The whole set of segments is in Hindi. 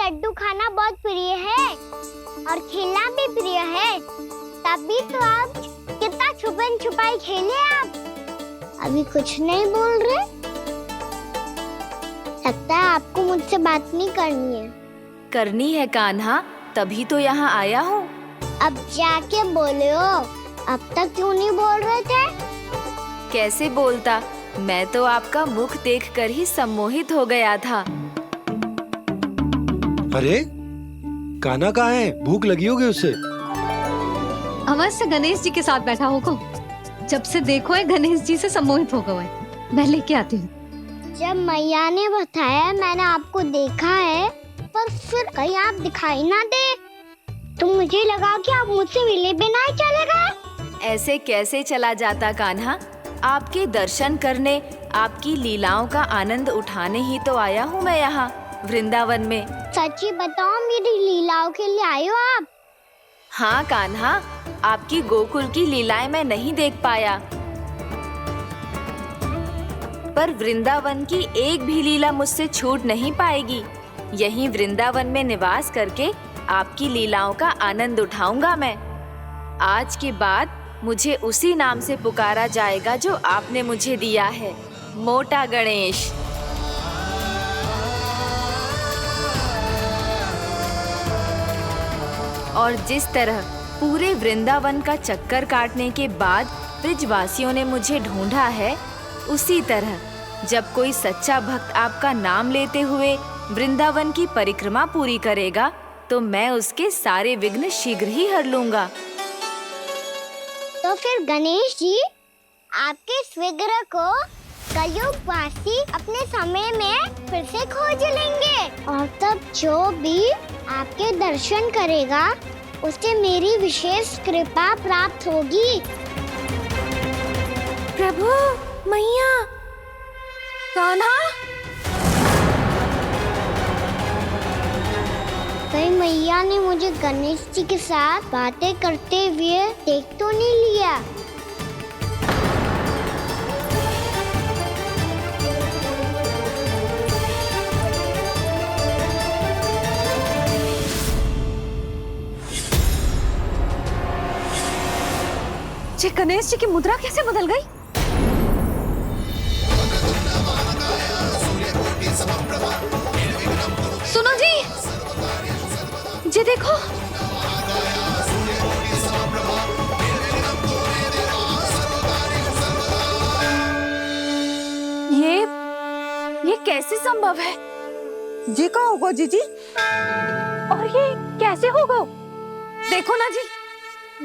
लड्डू खाना बहुत प्रिय है और खेलना भी प्रिय है, तभी तो आप कितना छुपन छुपाई खेले आप। अभी कुछ नहीं बोल रहे? लगता है आपको मुझसे बात नहीं करनी है। करनी है कान्हा, तभी तो यहाँ आया हूँ। अब जाके बोलो, अब तक क्यों नहीं बोल रहे थे? कैसे बोलता, मैं तो आपका मुख देखकर ही सम्मोहित हो गया था। अरे कान्हा कहाँ है? भूख लगी होगी उसे। अवश्य से गणेश जी के साथ बैठा होगा। जब से देखो है गणेश जी से सम्मोहित हो गए। मैं लेके आती हूँ। जब मैया ने बताया मैंने आपको देखा है, पर फिर कहीं आप दिखाई ना दे तो मुझे लगा कि आप मुझसे मिले बिना ही चले गए। ऐसे कैसे चला जाता कान्हा, आपके दर्शन करने, आपकी लीलाओं का आनंद उठाने ही तो आया हूँ मैं यहाँ वृंदावन में। सच्ची बताओ, मेरी लीलाओं के लिए आए हो आप? हाँ कान्हा, आपकी गोकुल की लीलाएं मैं नहीं देख पाया, पर वृंदावन की एक भी लीला मुझसे छूट नहीं पाएगी। यहीं वृंदावन में निवास करके आपकी लीलाओं का आनंद उठाऊंगा मैं। आज के बाद मुझे उसी नाम से पुकारा जाएगा जो आपने मुझे दिया है, मोटा गणेश। और जिस तरह पूरे वृंदावन का चक्कर काटने के बाद ब्रिजवासियों ने मुझे ढूंढा है, उसी तरह जब कोई सच्चा भक्त आपका नाम लेते हुए वृंदावन की परिक्रमा पूरी करेगा, तो मैं उसके सारे विघ्न शीघ्र ही हर लूंगा। तो फिर गणेश जी, आपके इस विग्रह को कलयुगवासी अपने समय में फिर से खोज लेंगे, और तब जो भी आपके दर्शन करेगा उसे मेरी विशेष कृपा प्राप्त होगी। प्रभु, मैया, कान्हा। कहीं मैया ने मुझे गणेश जी के साथ बातें करते हुए देख तो नहीं लिया? ये गणेश जी की मुद्रा कैसे बदल गई? सुनो जी, ये देखो। ये कैसे संभव है? जी का होगा जीजी? और ये कैसे होगा? देखो ना जी,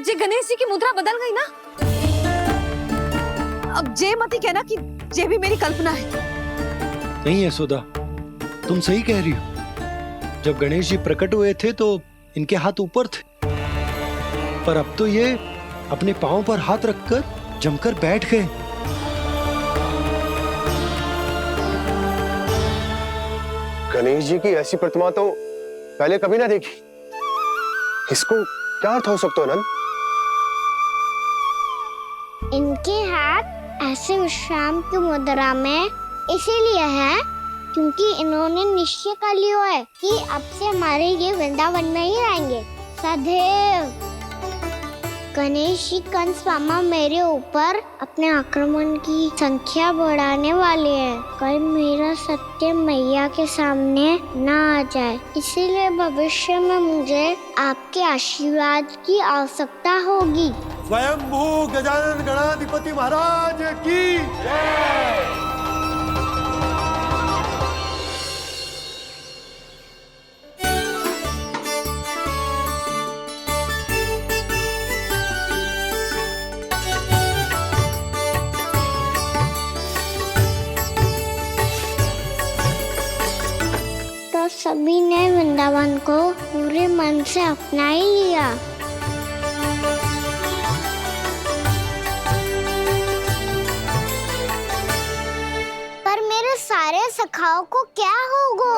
जी गणेश जी की मुद्रा बदल गई ना। अब जे मती कहना कि ये भी मेरी कल्पना है। नहीं यशोदा, तुम सही कह रही हो। जब गणेश जी प्रकट हुए थे तो इनके हाथ ऊपर थे, पर अब तो ये अपने पांव पर हाथ रखकर जमकर बैठ गए। गणेश जी की ऐसी प्रतिमा तो पहले कभी ना देखी। इसको क्या अर्थ हो सकता है नंद? इनके हाथ ऐसे विश्राम की मुद्रा में इसीलिए है क्योंकि इन्होंने निश्चय कर लिया है कि अब से हमारे ये वृंदावन में ही रहेंगे सदैव। गणेश जी कंस मामा मेरे ऊपर अपने आक्रमण की संख्या बढ़ाने वाले हैं, कल मेरा सत्य मैया के सामने ना आ जाए। इसीलिए भविष्य में मुझे आपके आशीर्वाद की आवश्यकता होगी। स्वयंभू गजानन गणाधिपति महाराज की जय। तो सभी ने वृंदावन को पूरे मन से अपना ही लिया। पर मेरे सारे सखाओं को क्या होगा?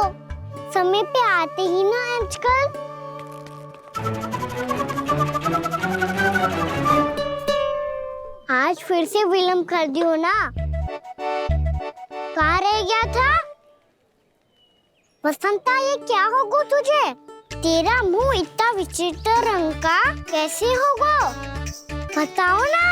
समय पे आते ही ना आजकल। आज फिर से विलंब कर दियो ना। कहाँ रह गया था? बसंता, ये क्या होगा तुझे? तेरा मुंह इतना विचित्र रंग का कैसे होगा? बताओ ना।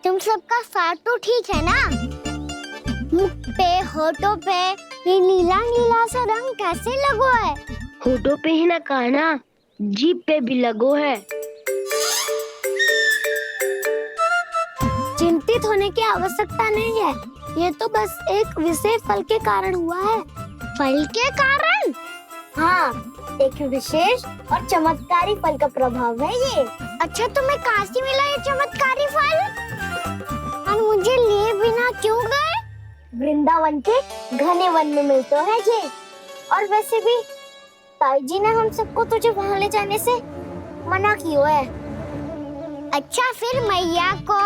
तुम सबका स्वाद तो ठीक है ना? मुख पे, होठों पे ये नीला नीला सा रंग कैसे लगो है? होठों पे ही ना काना, जीभ पे भी लगो है। चिंतित होने की आवश्यकता नहीं है, ये तो बस एक विशेष फल के कारण हुआ है। फल के कारण? हाँ, एक विशेष और चमत्कारी फल का प्रभाव है ये। अच्छा, तुम्हें कहाँ से मिला ये चमत्कारी फल? और मुझे लिए बिना क्यों गए? वृंदावन के घने वन में मिलते हैं ये। और वैसे भी ताई जी ने हम सबको तुझे वहाँ ले जाने से मना किया है। अच्छा, फिर मैया को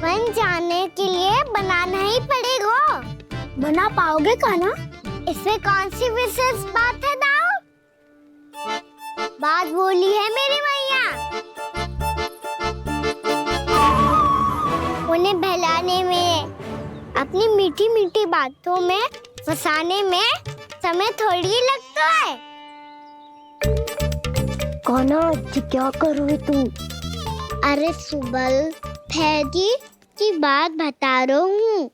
वन जाने के लिए बनाना ही पड़ेगा। बना पाओगे कान्हा? इसमें कौन सी विशेष बात है दाऊ? बात बोली है मेरी मैया। उन्हें बहलाने में, अपनी मीठी मीठी बातों में फंसाने में समय थोड़ी लगता है। कान्हा, क्या करोगे तुम? अरे सुबल, फैजी की बात बता रहा हूँ।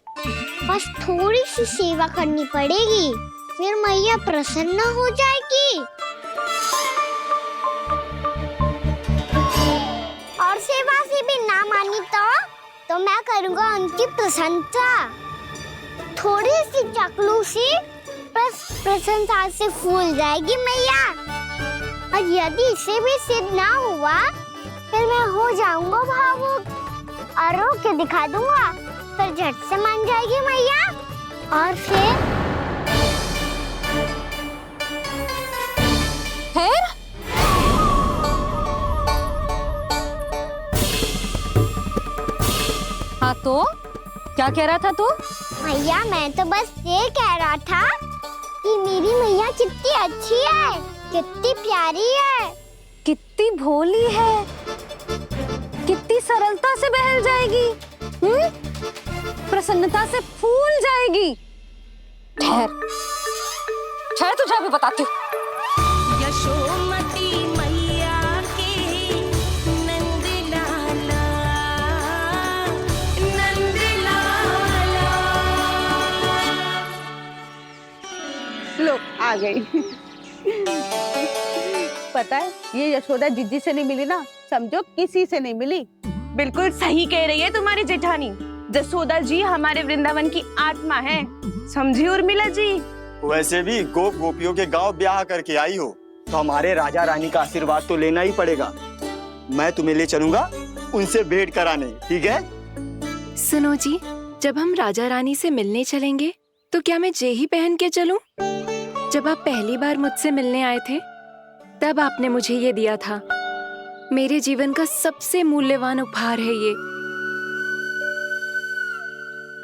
बस थोड़ी सी सेवा करनी पड़ेगी, फिर मैया प्रसन्न हो जाएगी। और सेवा से भी ना मानी तो मैं करूँगा उनकी प्रशंसा। थोड़ी सी चकलूसी बस प्रशंसा से फूल जाएगी मैया। और यदि इसे भी सिद्ध ना हुआ, फिर मैं हो जाऊंगा भावुक और रो के दिखा दूंगा, फिर झट से मान जाएगी मैया। और फिर हाँ तो क्या कह रहा था तू? मैया, मैं तो बस ये कह रहा था कि मेरी मैया कितनी अच्छी है, कितनी प्यारी है, कितनी भोली है, कितनी सरलता से बहल जाएगी, प्रसन्नता से फूल जाएगी। ठहर ठहर, तुझे अभी बताती हूँ। यशोमती मैया के नंद लाला, नंद लाला। लो आ गई। पता है, ये यशोदा जीजी से नहीं मिली ना, समझो किसी से नहीं मिली। बिल्कुल सही कह रही है तुम्हारी जेठानी। जसोदा जी हमारे वृंदावन की आत्मा है, समझी उर्मिला जी। वैसे भी गोप गोपियों के गांव ब्याह करके आई हो, तो हमारे राजा रानी का आशीर्वाद तो लेना ही पड़ेगा। मैं तुम्हें ले चलूंगा उनसे भेंट कराने, ठीक है? सुनो जी, जब हम राजा रानी से मिलने चलेंगे तो क्या मैं जे ही पहन के चलूं? जब आप पहली बार मुझसे मिलने आए थे तब आपने मुझे ये दिया था। मेरे जीवन का सबसे मूल्यवान उपहार है ये।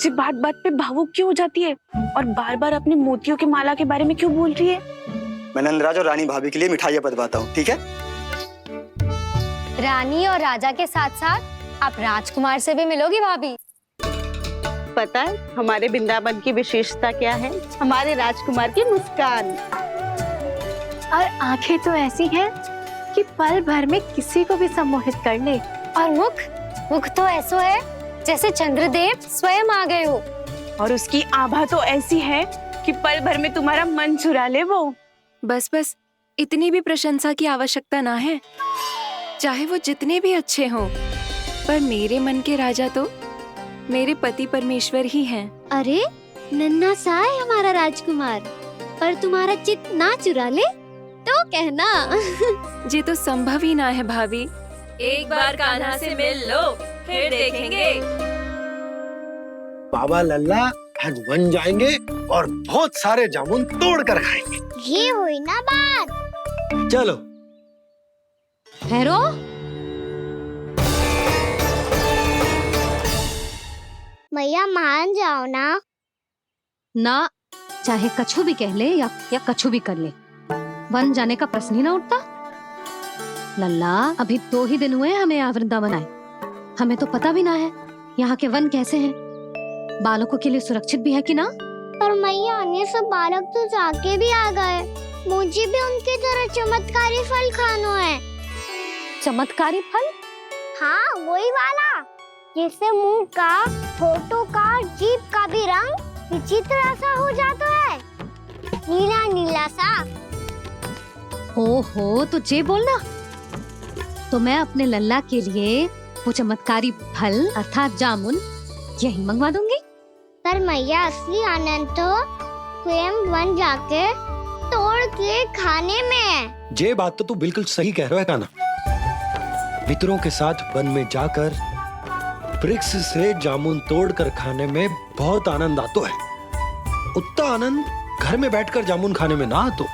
जी बात बात पे भावुक क्यों हो जाती है और बार बार अपने मोतियों के माला के बारे में क्यों बोल रही है? मैं नंदराज और रानी भाभी के लिए मिठाइयाँ बंटवाता हूँ, ठीक है? रानी और राजा के साथ साथ आप राजकुमार से भी मिलोगी भाभी। पता है हमारे वृंदावन की विशेषता क्या है? हमारे राजकुमार की मुस्कान। और आंखें तो ऐसी हैं कि पल भर में किसी को भी सम्मोहित कर ले। और मुख तो ऐसा है जैसे चंद्रदेव स्वयं आ गए हो। और उसकी आभा तो ऐसी है कि पल भर में तुम्हारा मन चुरा ले वो। बस बस, इतनी भी प्रशंसा की आवश्यकता ना है। चाहे वो जितने भी अच्छे हों, पर मेरे मन के राजा तो मेरे पति परमेश्वर ही हैं। अरे नन्हा सा है हमारा राजकुमार, पर तुम्हारा चित्त ना चुरा ले तो कहना। ये तो संभव ही ना है भाभी। एक बार कान्हा से मिल लो, फिर देखेंगे। बाबा लल्ला आज वन जाएंगे और बहुत सारे जामुन तोड़ कर खाएंगे। ये हुई ना बात। चलो। ठहरो, मैया मान जाओ ना, ना चाहे कछु भी कह ले या कछु भी कर ले, वन जाने का प्रश्न ही ना उठता। लल्ला, अभी 2 ही दिन हुए हैं हमें यहाँ वृंदावन आए, हमें तो पता भी ना है यहाँ के वन कैसे हैं, बालकों के लिए सुरक्षित भी है कि ना। पर मैया अन्य सब बालक तो जाके भी आ गए, मुझे भी उनकी तरह चमत्कारी फल खाना है। चमत्कारी फल? हाँ, वही वाला जिससे मुंह का, होठों का, जीभ का भी रंग विचित्र सा हो जाता है, नीला नीला सा। ओहो, तो जे बोलना। तो मैं अपने लल्ला के लिए वो चमत्कारी फल अर्थात जामुन यही मंगवा दूंगी। पर मैया असली आनंद तो स्वयं वन जाके तोड़ के खाने में है। ये बात तो तू बिल्कुल सही कह रहा है कान्हा। मित्रों के साथ वन में जाकर वृक्ष से जामुन तोड़कर खाने में बहुत आनंद आता है। उतना आनंद घर में बैठकर जामुन खाने में ना आतो।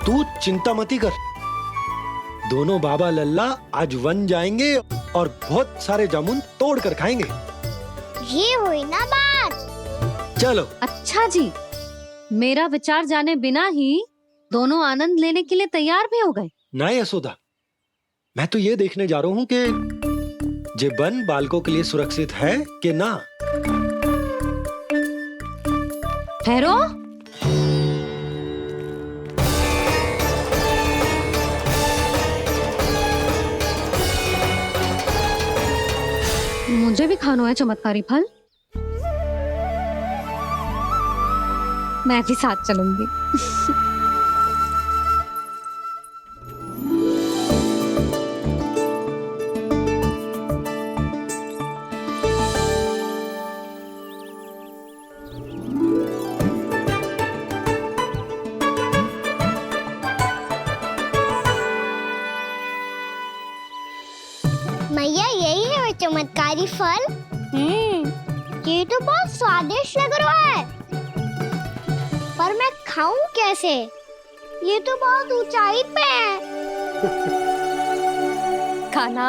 तू चिंता मती कर, दोनों बाबा लल्ला आज वन जाएंगे और बहुत सारे जामुन तोड़कर खाएंगे। ये हुई ना बात। चलो। अच्छा जी, मेरा विचार जाने बिना ही दोनों आनंद लेने के लिए तैयार भी हो गए। ना यशोदा, मैं तो ये देखने जा रहा हूँ कि जे वन बालकों के लिए सुरक्षित है कि ना। ठहरो। मुझे भी खाना है चमत्कारी फल, मैं भी साथ चलूंगी। मैया यही है वो चमत्कारी फल। ये तो बहुत स्वादिष्ट लग रहा है, पर मैं खाऊं कैसे? ये तो बहुत ऊंचाई पे है। खाना,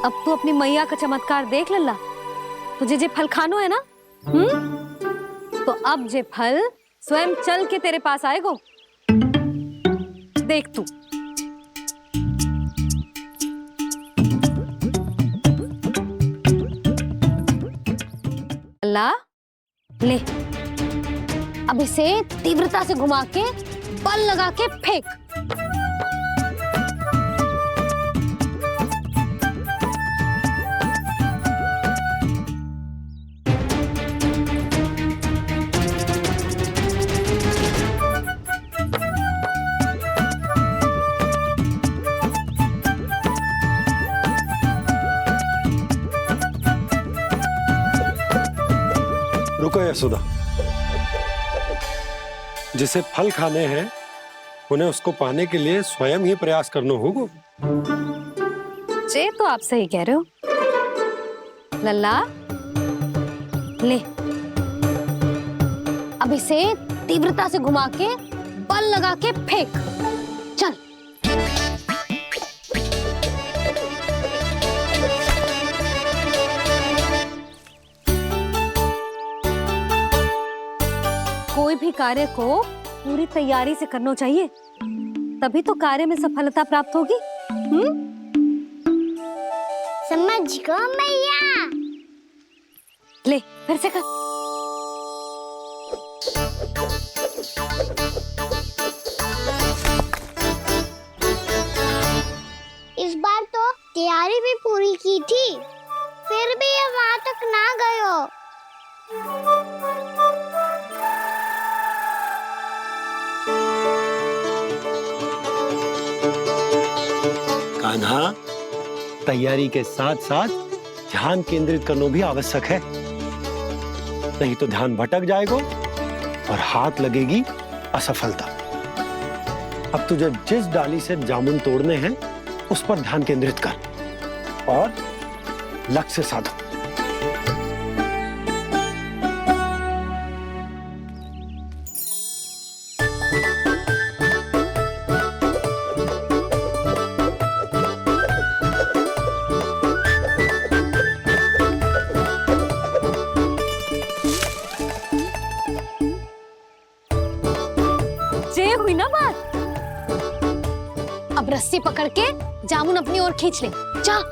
अब तू अपनी मैया का चमत्कार देख लल्ला। तुझे जे फल खानो है ना, तो अब जे फल स्वयं चल के तेरे पास आएगो। देख तू। लल्ला, ले, अब इसे तीव्रता से घुमा के बल लगा के फेंक। रुको यशोदा, जिसे फल खाने हैं उन्हें उसको पाने के लिए स्वयं ही प्रयास करना होगा। जे तो आप सही कह रहे हो लल्ला। ले, अब इसे तीव्रता से घुमा के बल लगा के फेंक। चल। कोई भी कार्य को पूरी तैयारी से करना चाहिए, तभी तो कार्य में सफलता प्राप्त होगी। समझ गो मैया। ले, फिर से कर। इस बार तो तैयारी भी पूरी की थी, फिर भी ये वहां तक ना गयो। कान्हा, तैयारी के साथ साथ ध्यान केंद्रित करना भी आवश्यक है, नहीं तो ध्यान भटक जाएगा और हाथ लगेगी असफलता। अब तुझे जिस डाली से जामुन तोड़ने हैं उस पर ध्यान केंद्रित कर और लक्ष्य साधो। पकड़ के जामुन अपनी ओर खींच ले। जा।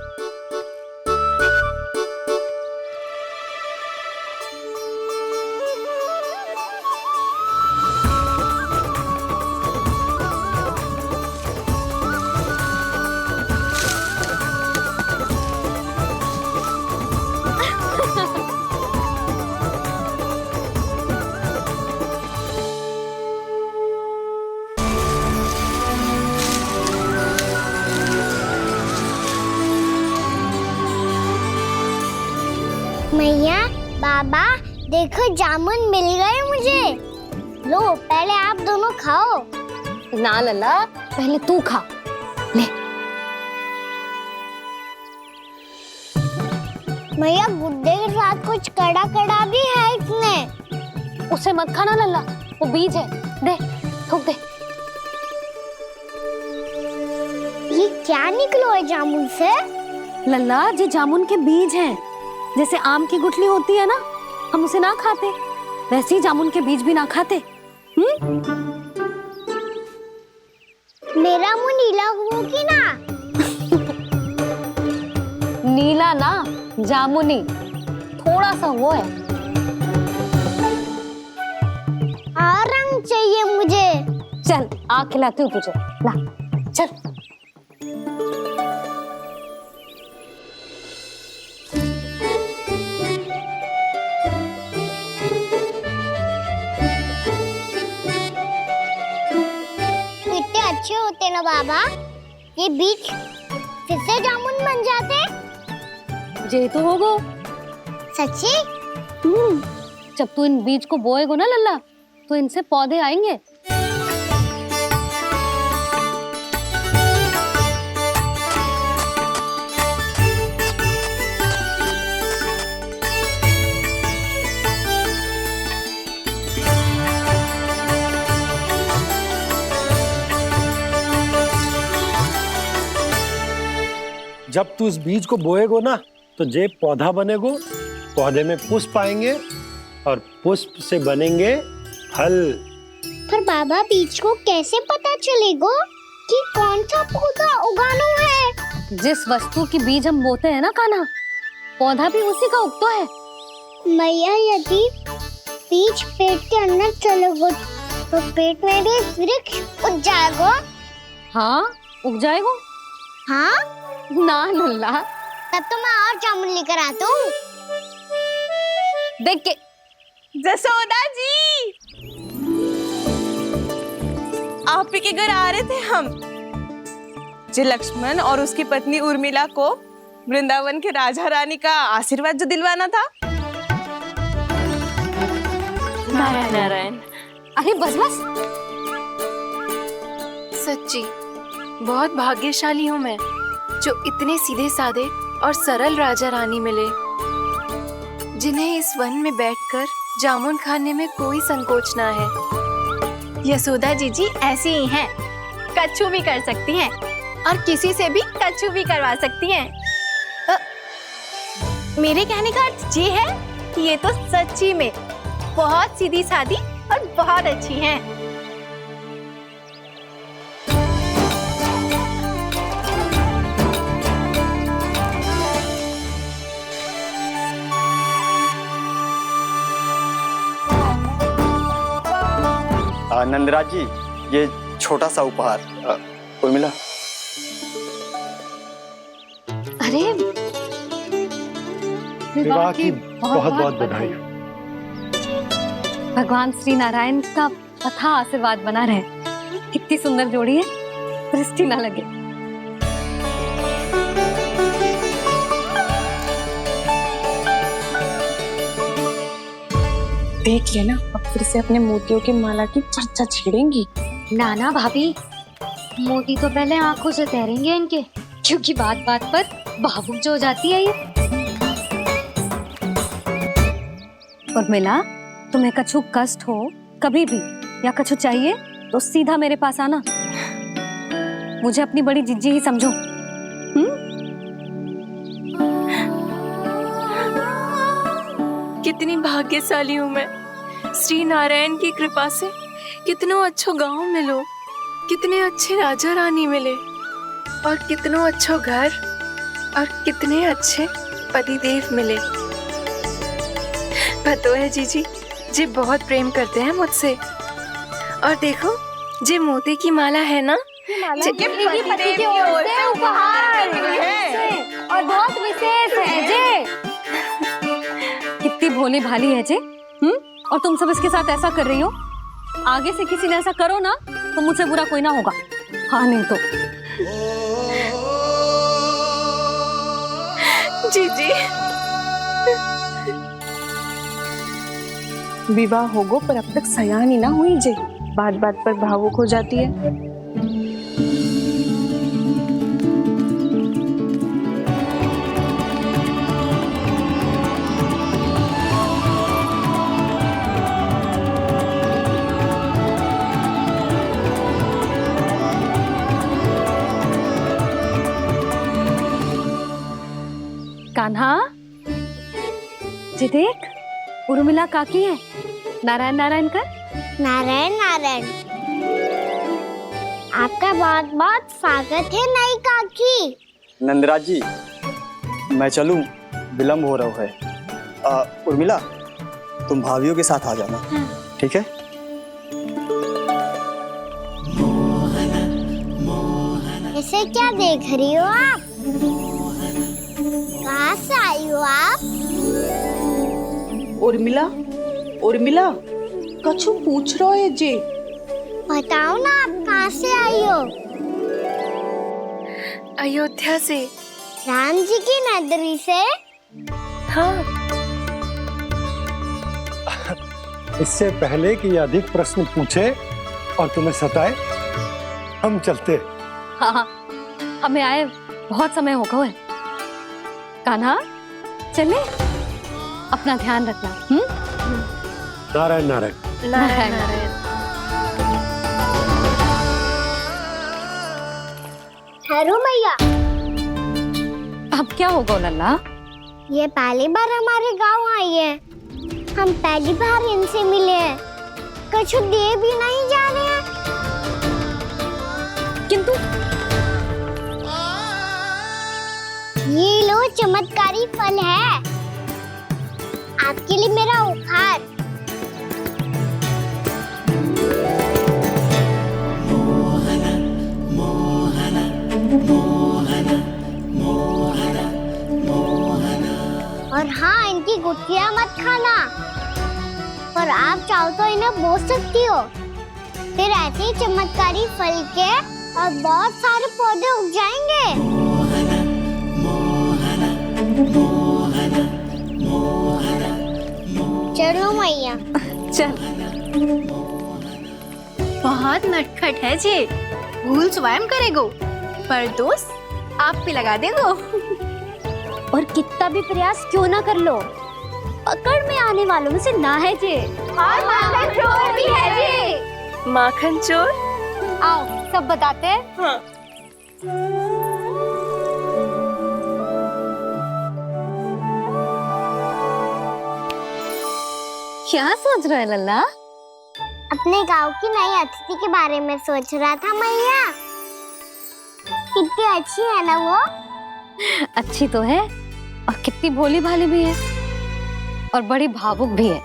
मैया, बाबा, देखो जामुन मिल गए मुझे। लो, पहले आप दोनों खाओ। ना लल्ला, पहले तू खा ले। मैया, गुड्डे के साथ कुछ कड़ा कड़ा भी है इसमें। उसे मत खाना लल्ला, वो बीज है। दे, थूक दे। ये क्या निकलो है जामुन से? लल्ला, ये जामुन के बीज हैं। जैसे आम की गुठली होती है ना, हम उसे ना खाते, वैसे ही जामुन के बीज भी ना खाते। मेरा मुंह नीला हुआ कि ना? नीला ना, जामुनी। थोड़ा सा वो है। और रंग चाहिए मुझे। चल, आ खिलाती हूँ तुझे। ला, चल। अच्छे होते ना बाबा, ये बीज फिर से जामुन बन जाते। जे तो होगो। सच्ची? जब तू इन बीज को बोएगो ना लल्ला, तो इनसे पौधे आएंगे। जब तू इस बीज को बोएगो ना, तो जे पौधा बनेगो, पौधे में पुष्प आएंगे और पुष्प से बनेंगे फल। पर बाबा, बीज को कैसे पता चलेगा कि कौन सा पौधा उगाना है? जिस वस्तु की बीज हम बोते हैं ना कान्हा, पौधा भी उसी का उगता है। मैया, यदि बीज पेट के अंदर चलेगा तो पेट में भी वृक्ष उग जाएगा। हाँ, उग जाएगा। हाँ ना लल्ला, तब तो मैं और जामुन लेकर आता हूँ। देख के। जसोदा जी, आप ही के घर आ रहे थे हम। जो लक्ष्मण और उसकी पत्नी उर्मिला को वृंदावन के राजा रानी का आशीर्वाद जो दिलवाना था। नारायण नारायण। अरे बस बस। सच्ची बहुत भाग्यशाली हूँ मैं, जो इतने सीधे साधे और सरल राजा रानी मिले, जिन्हें इस वन में बैठकर जामुन खाने में कोई संकोच ना है। यशोदा जीजी ऐसी ही हैं, कच्छू भी कर सकती हैं और किसी से भी कच्छू भी करवा सकती हैं। मेरे कहने का अर्थ ये है कि ये तो सच्ची में बहुत सीधी सादी और बहुत अच्छी हैं। नंदराज जी, ये छोटा सा उपहार। उर्मिला। अरे, विवाह की बहुत बहुत बधाई। भगवान श्री नारायण का अथाह आशीर्वाद बना रहे। कितनी सुंदर जोड़ी है, दृष्टि ना लगे। देख लेना, अब फिर से अपने मोतियों की माला की चर्चा छेड़ेंगी। नाना भाभी, मोती तो पहले आंखों से तैरेंगे इनके, क्योंकि बात बात पर भावुक जो हो जाती है ये। उर्मिला, तुम्हें कछु कष्ट हो कभी भी या कछु चाहिए तो सीधा मेरे पास आना। मुझे अपनी बड़ी जिज्जी ही समझो। कितनी भाग्यशाली हूँ मैं, श्री नारायण की कृपा से कितनों अच्छो गांव मिलो, कितने अच्छे राजा रानी मिले। और कितनो अच्छो घर और कितने अच्छे पतिदेव मिले। पतो है जीजी, जी बहुत प्रेम करते हैं मुझसे। और देखो, जे मोती की माला है ना, ये पति की ओर से उपहार है और बहुत विशेष है जे। कितनी भोली भाली है जे। और तुम सब इसके साथ ऐसा कर रही हो। आगे से किसी ने ऐसा करो ना तो मुझसे बुरा कोई ना होगा। हाँ नहीं तो। जीजी विवाह होगो पर अब तक सयान ही ना हुई जे, बात बात पर भावुक हो जाती है। कान्हा, जी देख, उर्मिला काकी है। नारायण नारायण कर। नारायण नारायण। आपका बहुत बहुत स्वागत है नई काकी। नंदराज जी, मैं चलूं, विलंब हो रहा है। उर्मिला, तुम भाभियों के साथ आ जाना। ठीक है? इसे क्या देख रही हो आप? कहाँ से आई हो आप? उर्मिला, उर्मिला, कछु पूछ रहा है जे। बताओ ना आप कहाँ से आई हो? अयोध्या से। राम जी की नगरी से? हाँ। इससे पहले कि अधिक प्रश्न पूछे और तुम्हें सताए, हम चलते। हाँ, हमें आए बहुत समय हो गया है। कान्हा, चले, अपना ध्यान रखना। नारायण नारायण। नारायण नारायण। ठहरो मैया। अब क्या होगा लल्ला? ये पहली बार हमारे गांव आई है। हम पहली बार इनसे मिले हैं। कुछ दे भी नहीं जा रहे हैं। किंतु ये लो चमत्कारी फल है। आपके लिए मेरा उपहार। और हाँ, इनकी गुठलियां मत खाना। और आप चाहो तो इन्हें बो सकती हो। फिर ऐसे ही चमत्कारी फल के और बहुत सारे पौधे उग जाएंगे। चलो मैया। चल। बहुत नटखट है जे। भूल स्वयं करेगो, पर दोष आप पे लगा देगो। और कितना भी प्रयास क्यों ना कर लो, पकड़ में आने वालों में से ना है जे। और माखन चोर भी है जे। माखन चोर? आओ सब बताते हैं। हाँ। क्या सोच रहा है लल्ला? अपने गांव की नई अतिथि के बारे में सोच रहा था मैया। कितनी अच्छी है ना वो? अच्छी तो है और कितनी भोली भाली भी है और बड़ी भावुक भी है।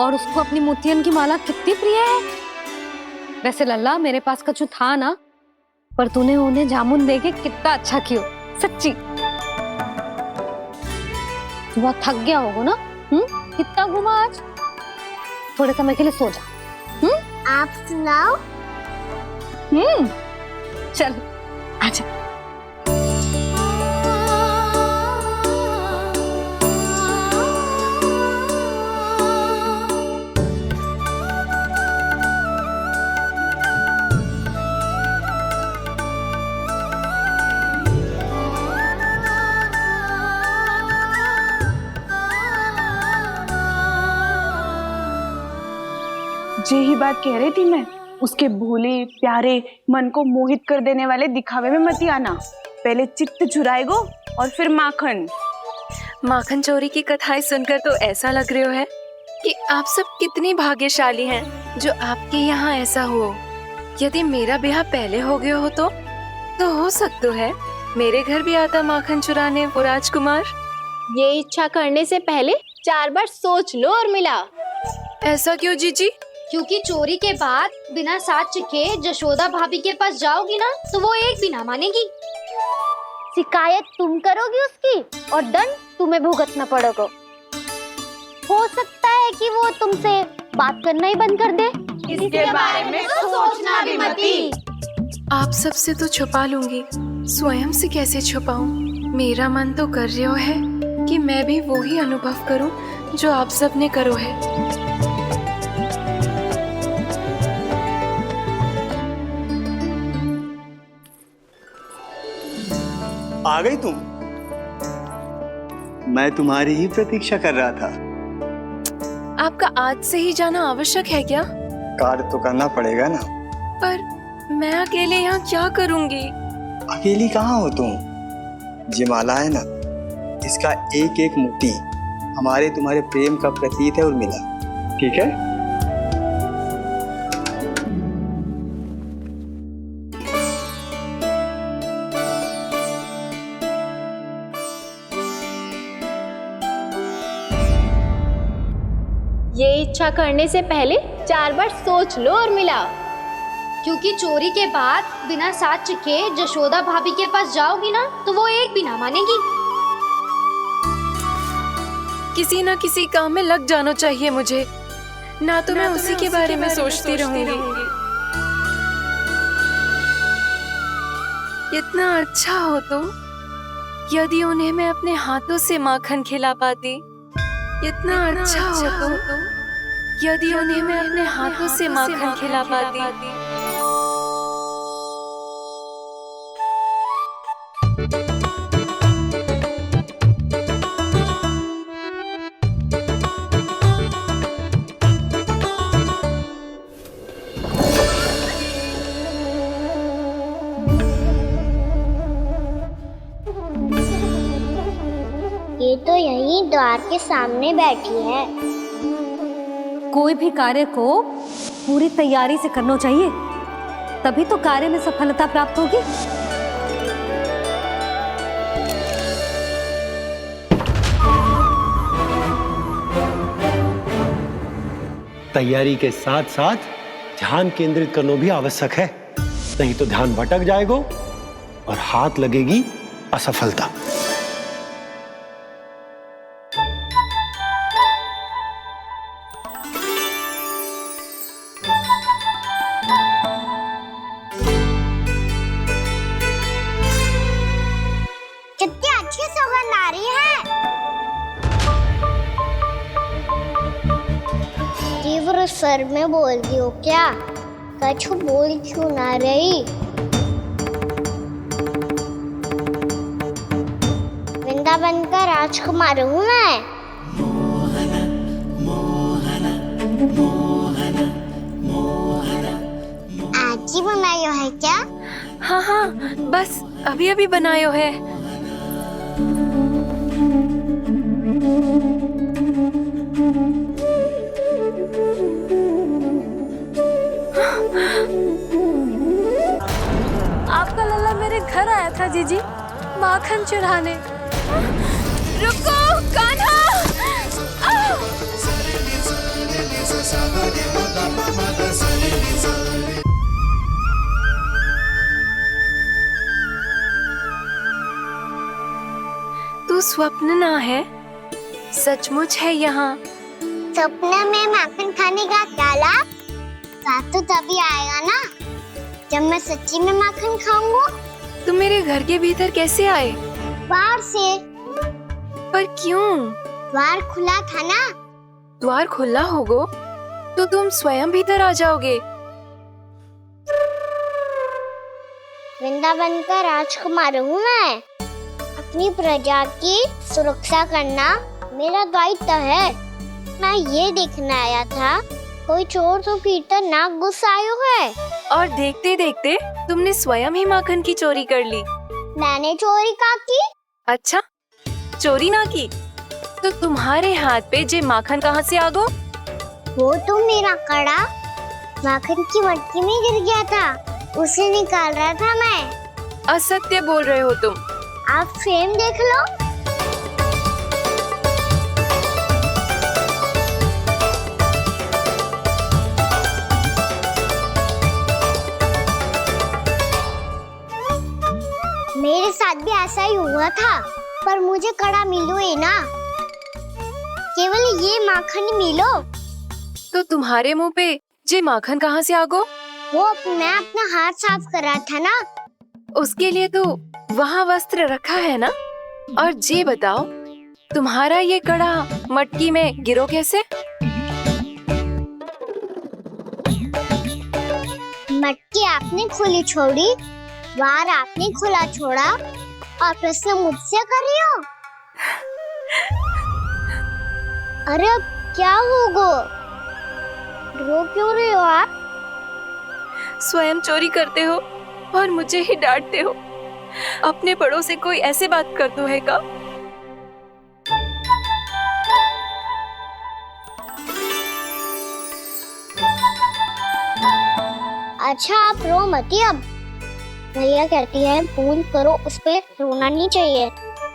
और उसको अपनी मोतियन की माला कितनी प्रिय है। वैसे लल्ला, मेरे पास कछु था ना, पर तूने उन्हें जामुन देके कितना अच्छा किया। सच्ची बहुत थक गया होगा ना? कितना घुमा आज। थोड़े समय के लिए सो जा। आप सुनाओ। चल आजा। जे ही बात कह रही थी मैं, उसके भोले प्यारे मन को मोहित कर देने वाले दिखावे में मत आना। पहले चित्त चुराएगो और फिर माखन। माखन चोरी की कथाएं सुनकर तो ऐसा लग रहा है कि आप सब कितनी भाग्यशाली हैं जो आपके यहाँ ऐसा हो। यदि मेरा ब्याह पहले हो गया हो तो तो हो सकता है मेरे घर भी आता माखन चुराने वो राजकुमार। ये इच्छा करने से पहले 4 बार सोच लो और मिला। ऐसा क्यों जीजी? क्योंकि चोरी के बाद बिना साथ के जशोदा भाभी के पास जाओगी ना तो वो एक भी ना मानेगी। शिकायत तुम करोगी उसकी और दंड तुम्हें भुगतना पड़ेगा। हो सकता है कि वो तुमसे बात करना ही बंद कर दे। इसके बारे में तो सोचना भी मती। आप सबसे तो छुपा लूंगी, स्वयं से कैसे छुपाऊं? मेरा मन तो कर रहा है कि मैं भी वो ही अनुभव करूं जो आप सब ने करो है। आ गई तुम? मैं तुम्हारी ही प्रतीक्षा कर रहा था। आपका आज से ही जाना आवश्यक है क्या? कार्य तो करना पड़ेगा ना। पर मैं अकेले यहाँ क्या करूँगी? अकेली कहाँ हो तुम? ये माला है ना, इसका एक एक मोती हमारे तुम्हारे प्रेम का प्रतीक है उर्मिला, ठीक है? ये इच्छा करने से पहले 4 बार सोच लो और मिला। क्योंकि चोरी के बाद बिना साथ के जशोदा भाभी के पास जाओगी ना तो वो एक भी ना मानेगी। किसी न किसी काम में लग जाना चाहिए मुझे, ना तो मैं उसी के बारे में सोचती रहूंगी। इतना अच्छा हो तो यदि उन्हें मैं अपने हाथों से माखन खिला पाती। इतना अच्छा हो तो यदि उन्हें मैं अपने हाथों से माखन खिला पाती। ये तो यहीं द्वार के सामने बैठी है। कोई भी कार्य को पूरी तैयारी से करना चाहिए, तभी तो कार्य में सफलता प्राप्त होगी। तैयारी के साथ साथ ध्यान केंद्रित करना भी आवश्यक है, नहीं तो ध्यान भटक जाएगा और हाथ लगेगी असफलता। कितनी अच्छी सुगंध आ रही है। तीव्र स्वर में बोल दी हो क्या? कछु बोल क्यों ना रही? वृंदावन का राजकुमार हूँ मैं। आज ही बनायो है क्या? हाँ हाँ, बस अभी अभी बनायो है। आपका लल्ला मेरे घर आया था जीजी, माखन चुराने। रुको कान्हा! तू स्वप्न ना है, सचमुच है यहाँ। सपने में माखन खाने का क्या लाभ? स्वाद तो तभी आएगा ना जब मैं सच्ची में माखन खाऊंगा। तुम मेरे घर के भीतर कैसे आए? बाहर से। पर क्यों? द्वार खुला था ना। द्वार खुला होगा तो तुम स्वयं भीतर आ जाओगे। वृंदावन का राजकुमार हूँ मैं। अपनी प्रजा की सुरक्षा करना मेरा दायित्व है। मैं ये देखने आया था कोई चोर तो कीर्तन ना घुस आयो है। और देखते देखते तुमने स्वयं ही माखन की चोरी कर ली। मैंने चोरी का की? अच्छा, चोरी ना की तो तुम्हारे हाथ पे जे माखन कहाँ से आ गो? वो तो मेरा कड़ा माखन की मटकी में गिर गया था, उसे निकाल रहा था मैं। असत्य बोल रहे हो तुम। आप फ्रेम देख लो। मेरे साथ भी ऐसा ही हुआ था, पर मुझे कड़ा मिलो ही ना, केवल ये माखन ही मिलो। तो तुम्हारे मुंह पे जे माखन कहाँ से आ गो? वो मैं अपना हाथ साफ कर रहा था ना। उसके लिए तो वहाँ वस्त्र रखा है ना। और जे बताओ, तुम्हारा ये कड़ा मटकी में गिरो कैसे? मटकी आपने खुली छोड़ी, वार आपने खुला छोड़ा, और प्रश्न मुझसे कर रही हो? अरे अब क्या होगा? रो क्यों रहे हो आप? स्वयं चोरी करते हो और मुझे ही डांटते हो। अपने बड़ों से कोई ऐसे बात कर दो है का? अच्छा आप रो मती अब। भैया कहती है भूल करो, उस पे रोना नहीं चाहिए,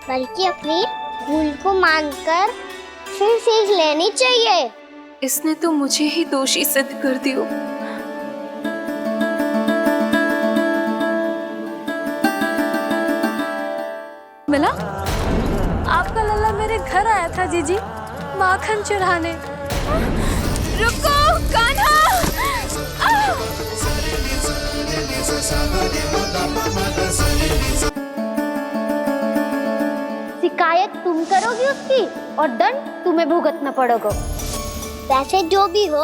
बल्कि अपनी भूल को मानकर फिर सीख लेनी चाहिए। इसने तो मुझे ही दोषी सिद्ध कर दियो। मिला? आपका लल्ला मेरे घर आया था जीजी, माखन चुराने। रुको कान्हा! शिकायत तुम करोगी उसकी और दंड तुम्हें भुगतना पड़ेगा। वैसे जो भी हो,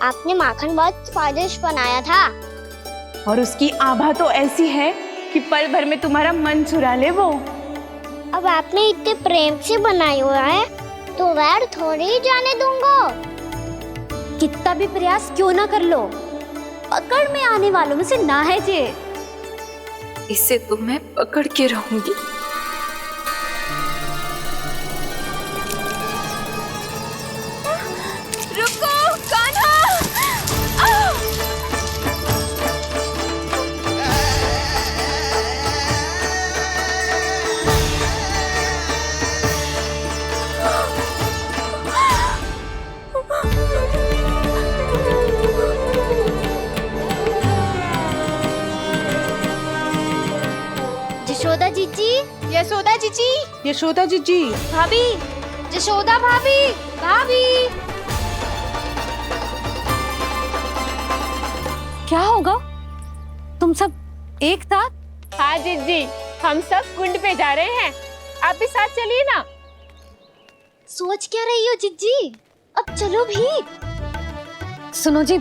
आपने माखन बहुत स्वादिष्ट बनाया था। और उसकी आभा तो ऐसी है कि पल भर में तुम्हारा मन चुरा ले वो। अब आपने इतने प्रेम से बनाया हुआ है, तो वैर थोड़ी ही जाने दूंगा। कितना भी प्रयास क्यों ना कर लो, पकड़ में आने वालों में से ना है जे। इसे तो मैं पकड़ के रहूंगी। रुको कान्हा! यशोदा जीजी, यशोदा जीजी, यशोदा जीजी, भाभी, यशोदा भाभी, भाभी। क्या होगा? तुम सब एक साथ? हाँ जीजी, हम सब कुंड पे जा रहे हैं, आप भी साथ चलिए ना। सोच क्या रही हो जीजी? अब चलो भी। सुनो जी,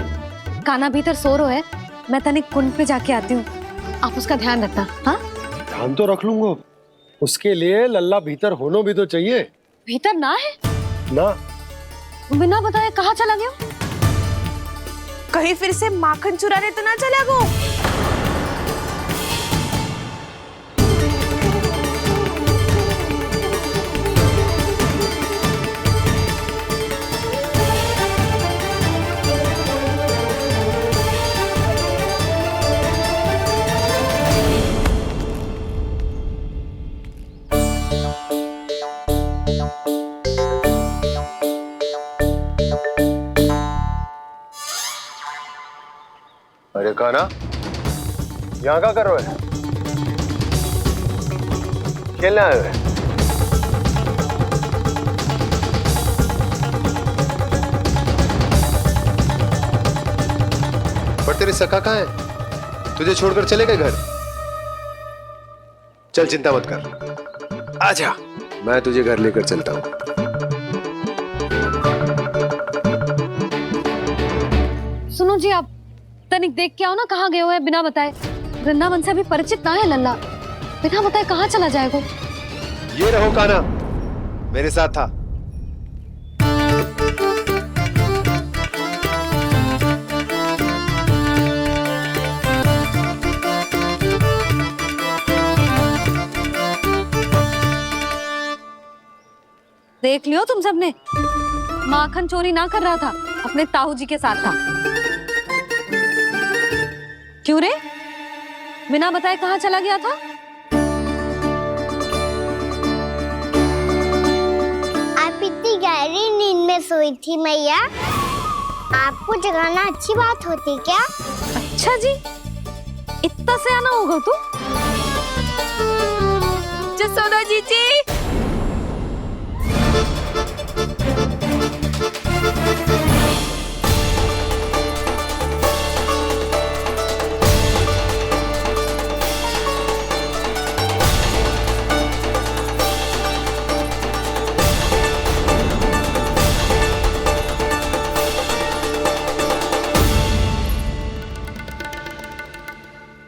कान्हा भीतर सो रो है, मैं तनिक कुंड पे जाके आती हूँ, आप उसका ध्यान रखना। हाँ, ध्यान तो रख लूंगा, उसके लिए लल्ला भीतर होना भी तो चाहिए। भीतर ना है? ना, बिना बताए कहाँ चला गया? कहीं फिर से माखन चुराने तो ना चला गो। अरे कान्हा, यहाँ क्या कर रहे हो? खेलने आए हुए? पर तेरी सखा कहाँ है? तुझे छोड़कर चले गए घर? चल चिंता मत कर, आजा, मैं तुझे घर लेकर चलता हूँ। सुनो जी, आप तनिक देख के आओ ना कहाँ गए हुए हैं बिना बताए। वृंदावन से अभी परिचित ना है लल्ला, बिना बताए कहाँ चला जाएगा? ये रहो कान्हा, मेरे साथ था। देख लियो तुम सबने, माखन चोरी ना कर रहा था, अपने ताऊ जी के साथ था। क्यों रे, बिना बताए कहाँ चला गया था? आप इतनी गहरी नींद में सोई थी मैया, आपको जगाना अच्छी बात होती क्या? अच्छा जी, इतना सयाना होगा तू? जसोदा जीजी,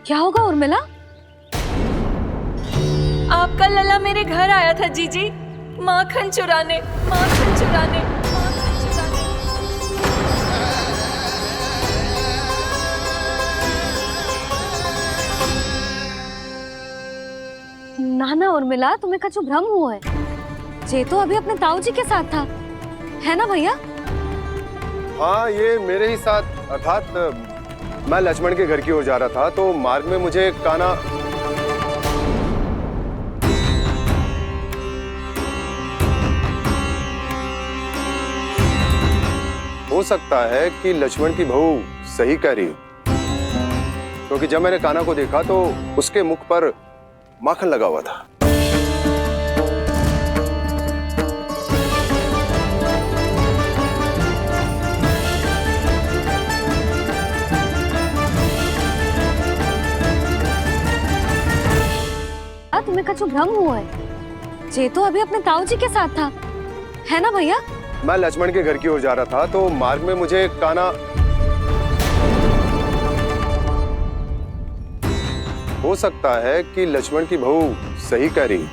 क्या होगा उर्मिला? आपका लला मेरे घर आया था जीजी, माखन चुराने, माखन चुराने, माखन चुराने। ना ना उर्मिला, तुम्हें कछु भ्रम हुआ है। जे तो अभी अपने ताऊ जी के साथ था, है ना भैया? हाँ, ये मेरे ही साथ, अर्थात मैं लक्ष्मण के घर की ओर जा रहा था तो मार्ग में मुझे कान्हा हो सकता है कि लक्ष्मण की बहू सही कह रही हो, क्योंकि जब मैंने कान्हा को देखा तो उसके मुख पर माखन लगा हुआ था। तुम्हें कछु भ्रम हुआ है। जे तो अभी अपने ताऊ जी के साथ था, है ना भैया? मैं लक्ष्मण के घर की ओर जा रहा था तो मार्ग में मुझे कान्हा हो सकता है कि लक्ष्मण की बहू सही कह रही,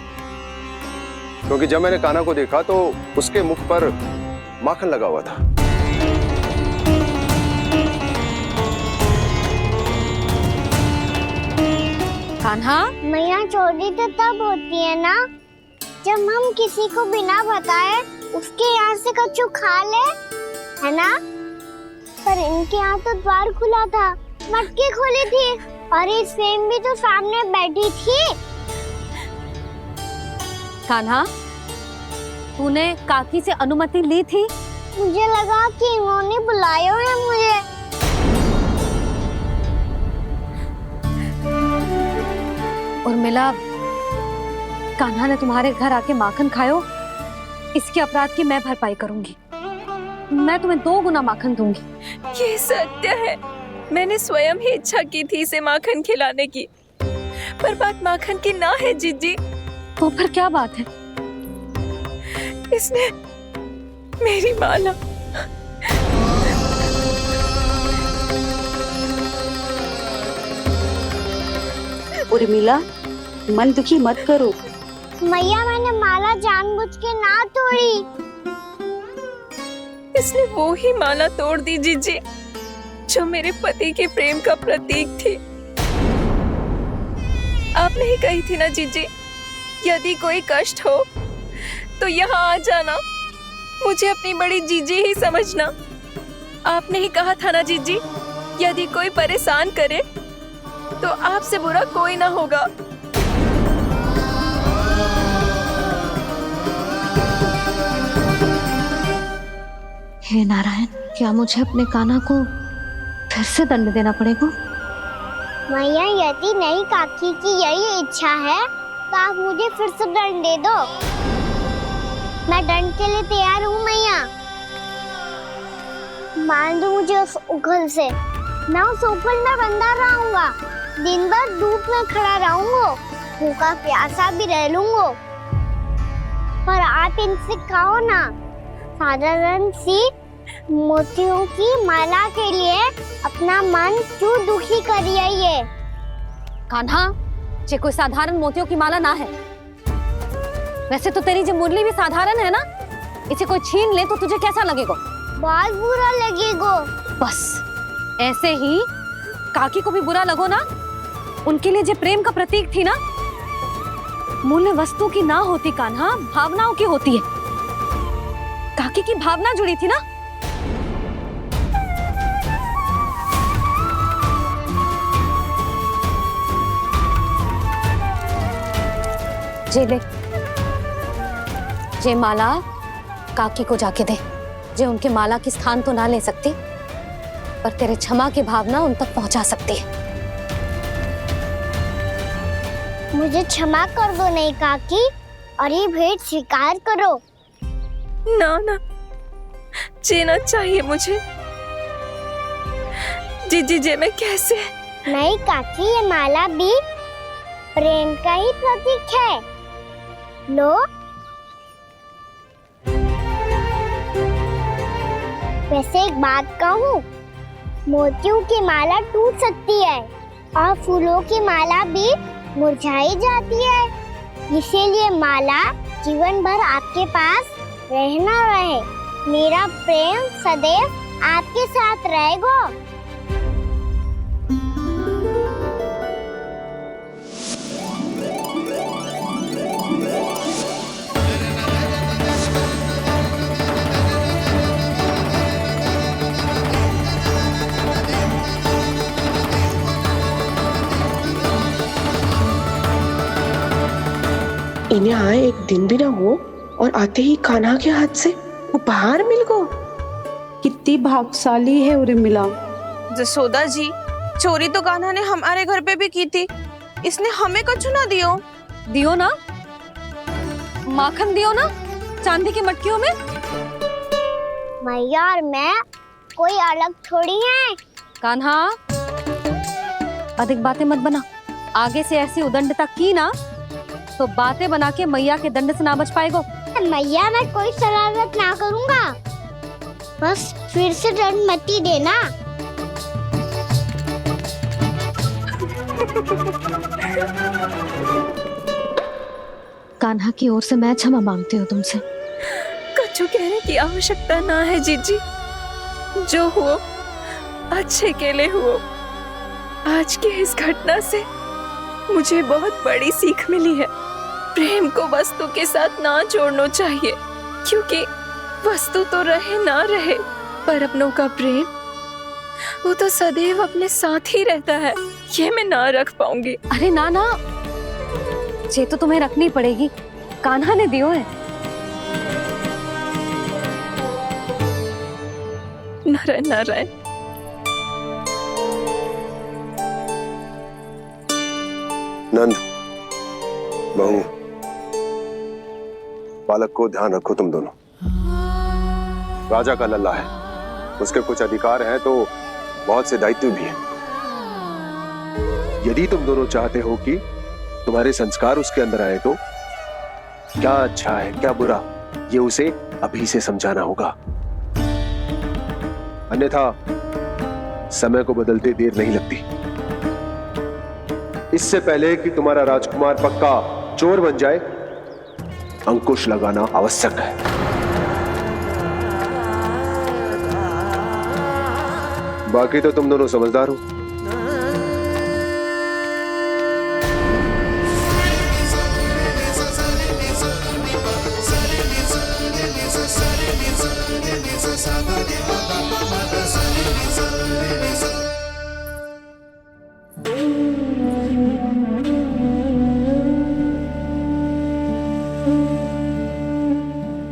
क्योंकि जब मैंने कान्हा को देखा तो उसके मुख पर माखन लगा हुआ था। कान्हा, मैया चोरी तो तब होती है ना जब हम किसी को बिना बताए उसके यहाँ से कछु खा ले, है ना? पर इनके यहाँ तो द्वार खुला था, मटकी खोली थी और इस फेम भी तो सामने बैठी थी। कान्हा, तूने काकी से अनुमति ली थी? मुझे लगा कि इन्होंने बुलाया है मुझे। उर्मिला, कान्हा ने तुम्हारे घर आके माखन खायो, इसके अपराध की मैं भरपाई करूंगी। मैं तुम्हें 2 गुना माखन दूंगी। ये सत्य है, मैंने स्वयं ही इच्छा की थी इसे माखन खिलाने की, पर बात माखन की ना है जीजी। तो फिर क्या बात है? इसने मेरी माला उर्मिला, मन दुखी मत करो। मैया, मैंने माला जानबूझ के ना तोड़ी। इसने वो ही माला तोड़ दी जीजी जो मेरे पति के प्रेम का प्रतीक थी। आपने ही कही थी ना जीजी, यदि कोई कष्ट हो तो यहाँ आ जाना, मुझे अपनी बड़ी जीजी ही समझना। आपने ही कहा था ना जीजी, यदि कोई परेशान करे तो आपसे बुरा कोई ना होगा। हे नारायण, क्या मुझे अपने कान्हा को फिर से दंड देना पड़ेगा? मैया, यदि नहीं काकी की यही इच्छा है तो आप मुझे फिर से दंड दे दो। मैं दंड के लिए तैयार हूँ मैया। मान दो मुझे उस उखल से, मैं उस उखल में बंधा रहूंगा, दिन भर धूप में खड़ा रहूंगा, भूखा प्यासा भी रह लूंगा। पर आप इनसे कहो ना, साधारण सी मोतियों की माला के लिए अपना मन क्यों दुखी करिए ये? कान्हा, ये कोई साधारण मोतियों की माला ना है। वैसे तो तेरी जो मुरली भी साधारण है ना, इसे कोई छीन ले तो तुझे कैसा लगेगा? बहुत बुरा लगेगा। बस ऐसे ही काकी को भी बुरा लगो ना। उनके लिए जो प्रेम का प्रतीक थी ना, मूल्य वस्तु की ना होती कान्हा, भावनाओं की होती है। काकी की भावना जुड़ी थी ना। जे ले, जे माला काकी को जाके दे। जे उनके माला की स्थान तो ना ले सकती, पर तेरे क्षमा की भावना उन तक पहुंचा सकती है। मुझे क्षमा कर दो नहीं काकी, और ये भेंट स्वीकार करो। ना ना, जीना चाहिए मुझे। जी जे मैं कैसे? नहीं काकी, ये माला भी प्रेम का ही प्रतीक है। लो। वैसे एक बात कहूँ, मोतियों की माला टूट सकती है और फूलों की माला भी मुरझाई जाती है। इसीलिए माला जीवन भर आपके पास रहना रहे। मेरा प्रेम सदैव आपके साथ रहेगा। इन्हें आए एक दिन भी ना हो और आते ही कान्हा के हाथ से उपहार मिल गो। कितनी भाग्यशाली है उर्मिला। जसोदा जी, चोरी तो कान्हा ने हमारे घर पे भी की थी। इसने हमें कछु ना दियो। दियो ना, माखन दियो ना, चांदी की मटकियों में। मैया और मैं कोई अलग थोड़ी है। कान्हा, अधिक बातें मत बना। आगे से ऐसी उदंडता की ना तो बातें बना के मैया के दंड से ना बच पाएगो। मैया, मैं कोई शरारत ना करूंगा, बस फिर से दंड मत ही देना। कान्हा की ओर से मैं क्षमा मांगती हूँ तुमसे। कछु कहने की आवश्यकता ना है जीजी। जो हुआ अच्छे के लिए हुआ। आज की इस घटना से मुझे बहुत बड़ी सीख मिली है। प्रेम को वस्तु के साथ ना जोड़ना चाहिए, क्योंकि वस्तु तो रहे ना रहे, पर अपनों का प्रेम वो तो सदैव अपने साथ ही रहता है। ये मैं ना रख पाऊंगी। अरे ना ना, ये तो तुम्हें रखनी पड़ेगी। कान्हा ने दियो है। नारायण नारायण। नंद, बहू, बालक को ध्यान रखो तुम दोनों। राजा का लल्ला है, उसके कुछ अधिकार हैं तो बहुत से दायित्व भी हैं। यदि तुम दोनों चाहते हो कि तुम्हारे संस्कार उसके अंदर आए तो क्या अच्छा है क्या बुरा, ये उसे अभी से समझाना होगा। अन्यथा समय को बदलते देर नहीं लगती। इससे पहले कि तुम्हारा राजकुमार पक्का चोर बन जाए, अंकुश लगाना आवश्यक है। बाकी तो तुम दोनों समझदार हो।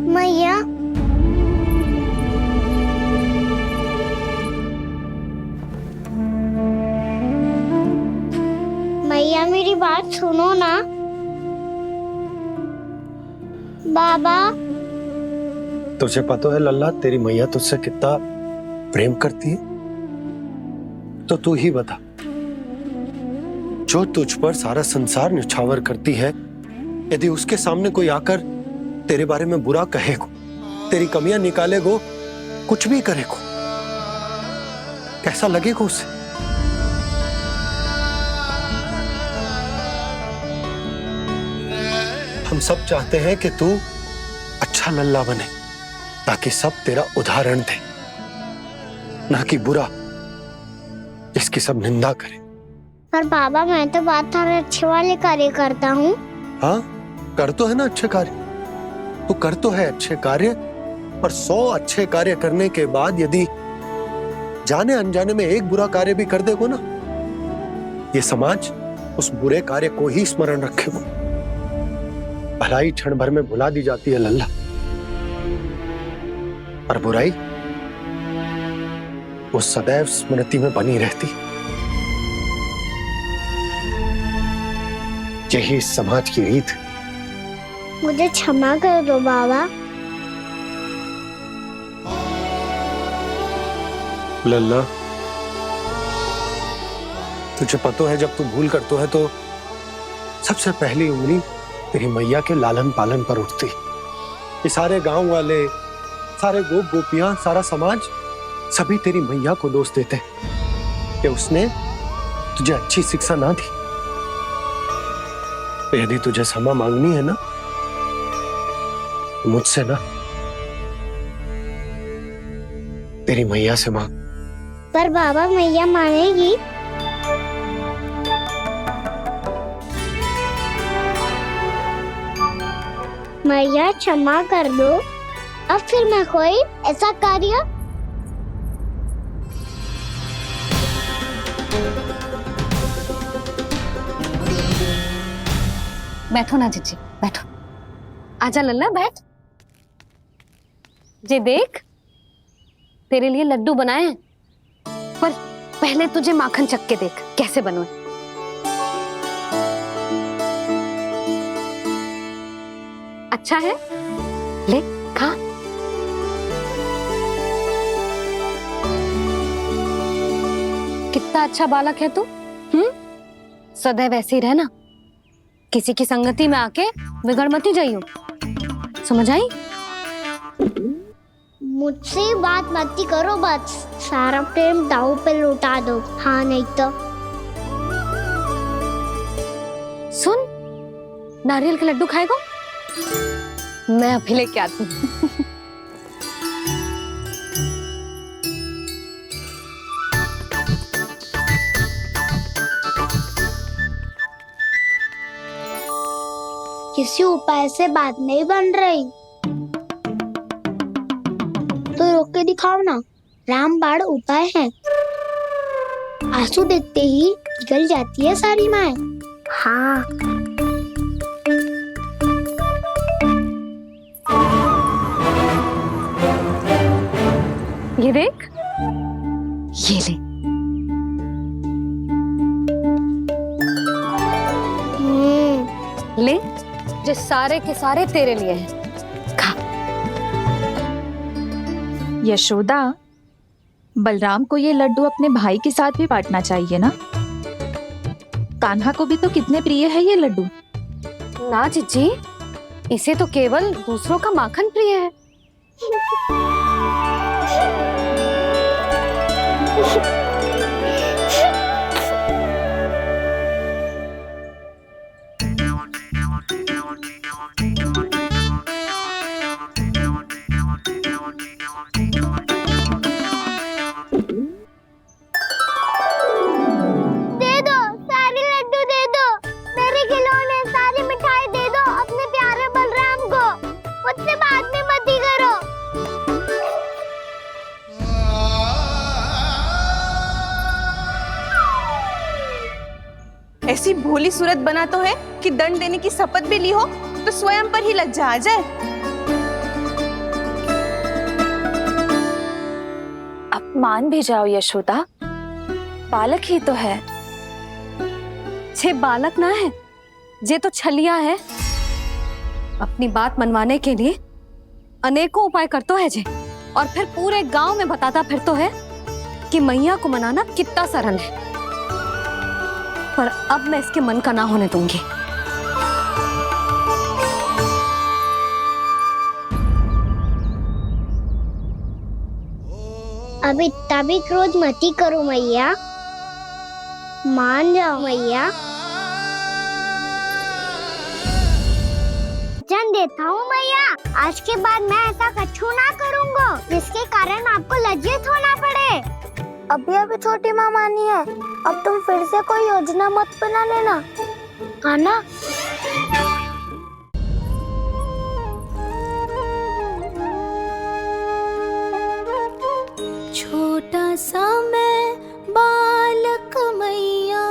मैया, मैया मेरी बात सुनो ना। बाबा, तुझे पता है लल्ला, तेरी मैया तुझसे कितना प्रेम करती है? तो तू ही बता, जो तुझ पर सारा संसार निछावर करती है, यदि उसके सामने कोई आकर तेरे बारे में बुरा कहेगो, तेरी कमियां निकालेगो, कुछ भी करेगो, कैसा लगेगा उसे? हम सब चाहते हैं कि तू अच्छा लल्ला बने, ताकि सब तेरा उदाहरण दे, ना कि बुरा जिसकी सब निंदा करे। पर बाबा, मैं तो बात हर अच्छे वाले कार्य करता हूँ। हाँ, कर तो है ना अच्छे कार्य, तू कर तो है अच्छे कार्य, पर 100 अच्छे कार्य करने के बाद यदि जाने अनजाने में एक बुरा कार्य भी कर देगो ना, ये समाज उस बुरे कार्य को ही स्मरण रखेगा। भलाई क्षण भर में भुला दी जाती है लल्ला, पर बुराई वो सदैव स्मृति में बनी रहती। यही इस समाज की रीत। मुझे क्षमा कर दो बाबा। लल्ला, तुझे पता है जब तू भूल करतो है तो सबसे पहली उंगली तेरी मैया के लालन पालन पर उठती। ये सारे गांव वाले, सारे गोप गोपियां, सारा समाज सभी तेरी मैया को दोष देते कि उसने तुझे अच्छी शिक्षा ना दी। तो यदि तुझे क्षमा मांगनी है ना, मुझसे ना, तेरी मैया से मांग। पर बाबा मैया मानेगी? मैया क्षमा कर दो, अब फिर मैं कोई ऐसा कार्य। बैठो ना जीजी, बैठो। आजा लल्ला, बैठ। जे देख, तेरे लिए लड्डू बनाए हैं, पर पहले तुझे माखन चख के देख कैसे बनो। अच्छा है, ले खा। कितना अच्छा बालक है तू। सदैव ऐसे ही रहना, किसी की संगति में आके बिगड़ मत जाइयो, समझ आई? मुझसे बात मत करो, बस सारा प्रेम दाव पे लौटा दो। हाँ नहीं तो सुन, नारियल के लड्डू खाएगा? मैं अभी लेके आती हूँ। किसी उपाय से बात नहीं बन रही तो रोक के दिखाओ ना। रामबाण उपाय है, आंसू देखते ही निकल जाती है सारी माए। हाँ ये देख, ये ले। ले, जो सारे के सारे तेरे लिए हैं, खा। यशोदा, बलराम को ये लड्डू अपने भाई के साथ भी बांटना चाहिए ना। कान्हा को भी तो कितने प्रिय है ये लड्डू। ना जीजी, इसे तो केवल दूसरों का माखन प्रिय है। ऐसी भोली सूरत बना तो है कि दंड देने की शपथ भी ली हो तो स्वयं पर ही लज्जा आ जाए। अब मान भी जाओ यशोदा, बालक ही तो है। छे बालक ना है, जे तो छलिया है। अपनी बात मनवाने के लिए अनेकों उपाय करतो है जे, और फिर पूरे गांव में बताता फिरतो है कि मैया को मनाना कितना सरल है। पर अब मैं इसके मन का ना होने दूंगी। अब इतना भी क्रोध मत ही करो मैया, मान जाओ मैया। वचन देता हूँ मैया, आज के बाद मैं ऐसा कछु ना करूँगा जिसके कारण आपको लज्जित होना पड़े। अभी अभी छोटी माँ मानी है, अब तुम फिर से कोई योजना मत बना लेना, हाँ ना? छोटा सा मैं बालक मैया,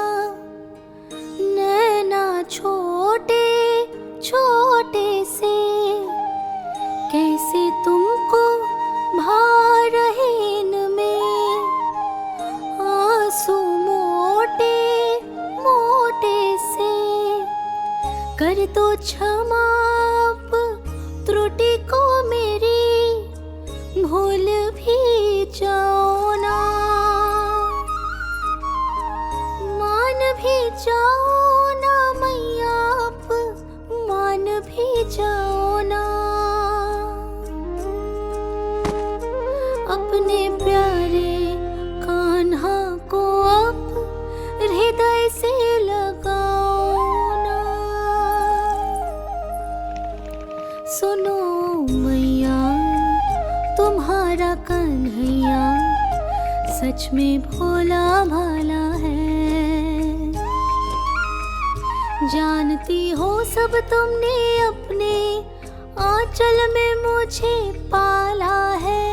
नैना छोटे छोटे क्षमाप त्रुटि को मेरी भूल भी जाओ ना, मान भी जाओ ना मैया, आप मान भी जाओ ना। अपने प्यारे कान्हा को अब हृदय से लगाओ ना। सुनो मैया, तुम्हारा कन्हैया सच में भोला भाला है। जानती हो सब तुमने अपने आंचल में मुझे पाला है।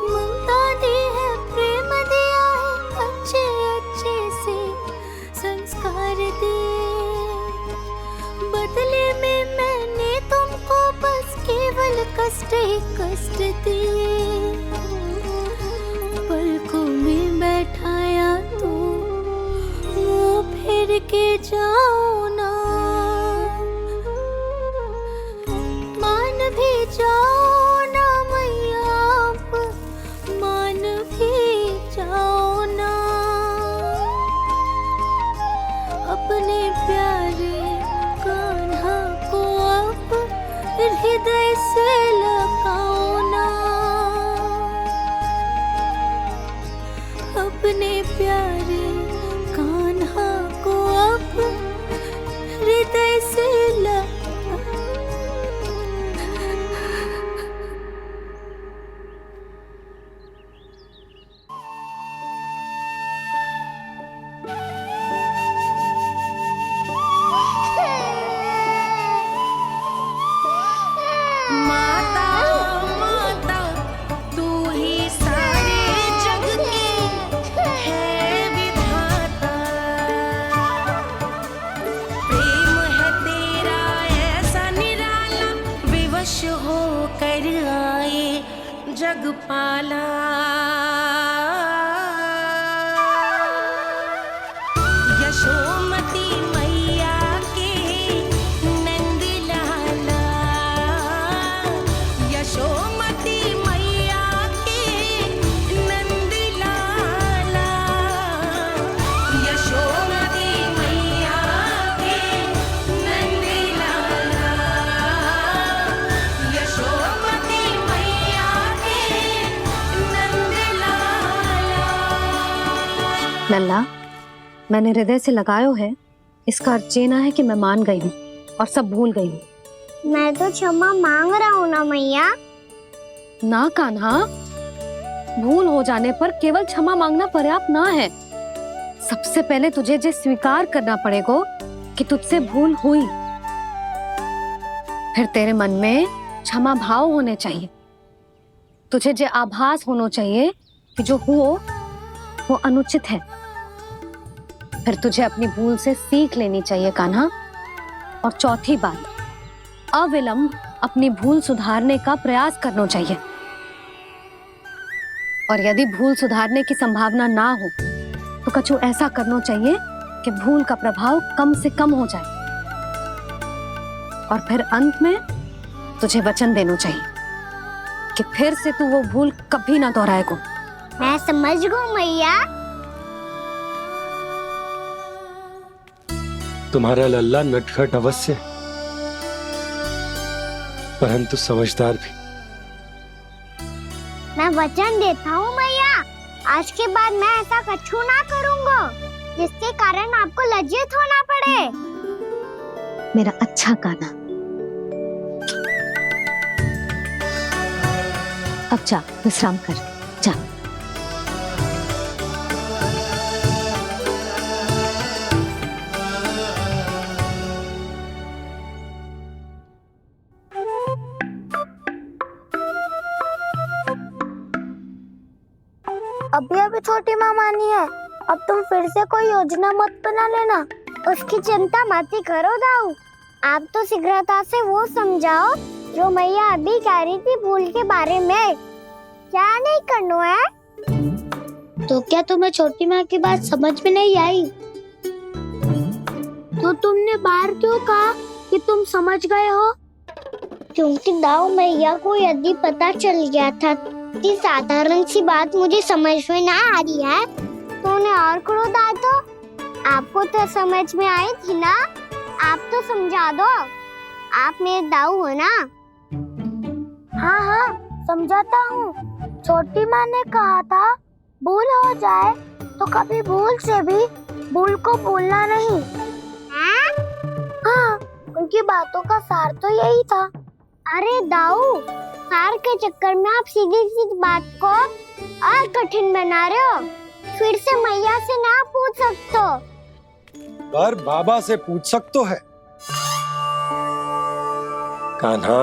ममता दी है, प्रेम दिया है, अच्छे अच्छे से संस्कार दिए। बदले में मैंने तुमको बस केवल कष्ट ही कष्ट दिए। पलकों में बैठाया तो मुंह फेर के जाओ ना, मान भी जाओ ना मैया, आप मान भी जाओ ना। अपने प्यारे कान्हा को अब हृदय से लगाओ ना। अपने प्यारे कान्हा को अब हृदय से जगपाला। यशोमती मैया के नंद लाला, यशोमती मैया के नंद लाला, यशोमती मैया के नंद लाला, यशोमती मैया के नंद लाला। लल्ला, मैंने हृदय से लगायो है, इसका अर्थ ये ना है कि मैं मान गई हूँ और सब भूल गई हूँ। मैं तो क्षमा मांग रहा हूँ ना मैया। ना कान्हा, भूल हो जाने पर केवल क्षमा मांगना पर्याप्त ना है। सबसे पहले तुझे जो स्वीकार करना पड़ेगा कि तुझसे भूल हुई, फिर तेरे मन में क्षमा भाव होने चाहिए। तुझे जो आभास होना चाहिए कि जो हुआ वो अनुचित है। फिर तुझे अपनी भूल से सीख लेनी चाहिए कान्हा। और चौथी बात, अविलंब अपनी भूल सुधारने का प्रयास करना चाहिए। और यदि भूल सुधारने की संभावना ना हो तो कछु ऐसा करना चाहिए कि भूल का प्रभाव कम से कम हो जाए। और फिर अंत में तुझे वचन देना चाहिए कि फिर से तू वो भूल कभी ना दोहराएगा। मैं समझ गई मैया। तुम्हारा लल्ला नटखट अवश्य, परंतु समझदार भी। मैं वचन देता हूँ मैया, आज के बाद मैं ऐसा कछु ना करूँगा जिसके कारण आपको लज्जित होना पड़े। मेरा अच्छा कान्हा, अब जा विश्राम कर, जा। अभी अभी छोटी माँ मानी है, अब तुम फिर से कोई योजना मत बना लेना। उसकी चिंता मत ही करो दाऊ। आप तो शीघ्रता से वो समझाओ जो मैया अभी कह रही थी भूल के बारे में। क्या नहीं करना है? तो क्या तुम्हें छोटी माँ की बात समझ में नहीं आई? तो तुमने बाहर क्यों कहा कि तुम समझ गए हो? क्योंकि दाऊ मैया को यदि पता चल गया था कि साधारण सी बात मुझे समझ में ना आ रही है तो उन्हें और क्रोध आया तो आपको तो समझ में आई थी ना, आप तो समझा दो, आप मेरे दाऊ हो ना। हाँ हाँ समझाता हूँ। छोटी माँ ने कहा था भूल हो जाए तो कभी भूल से भी भूल को भूलना नहीं। हाँ उनकी बातों का सार तो यही था। अरे दाऊ, सार के चक्कर में आप सीधी सीधी बात को और कठिन बना रहे हो। फिर से मैया से ना पूछ सकते हो, पर बाबा से पूछ सकते है। कान्हा,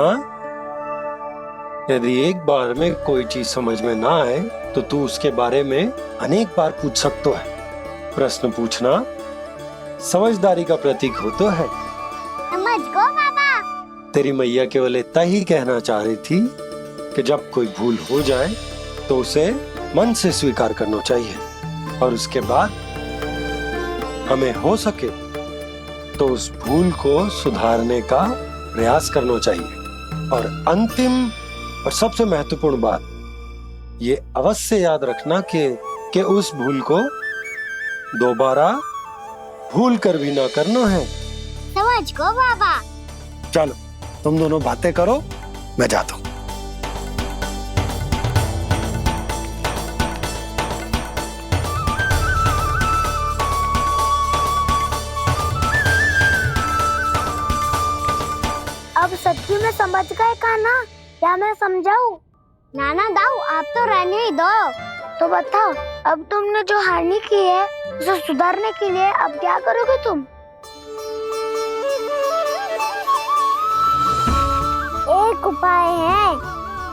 यदि एक बार में कोई चीज समझ में ना आए तो तू उसके बारे में अनेक बार पूछ सकते है। प्रश्न पूछना समझदारी का प्रतीक होता है। समझ गो बाबा। तेरी मैया केवल इतना ही कहना चाह रही थी कि जब कोई भूल हो जाए तो उसे मन से स्वीकार करना चाहिए और उसके बाद हमें हो सके तो उस भूल को सुधारने का प्रयास करना चाहिए। और अंतिम और सबसे महत्वपूर्ण बात ये अवश्य याद रखना कि उस भूल को दोबारा भूल कर भी ना करना है। समझ गो बाबा। चलो तुम दोनों बातें करो, मैं जाता हूँ। अब सच्ची में समझ गए कान्हा? क्या मैं समझाऊं? नाना दाऊ, आप तो रहने ही दो। तो बताओ, अब तुमने जो हानि की है उसे सुधारने के लिए अब क्या करोगे तुम? एक उपाय है,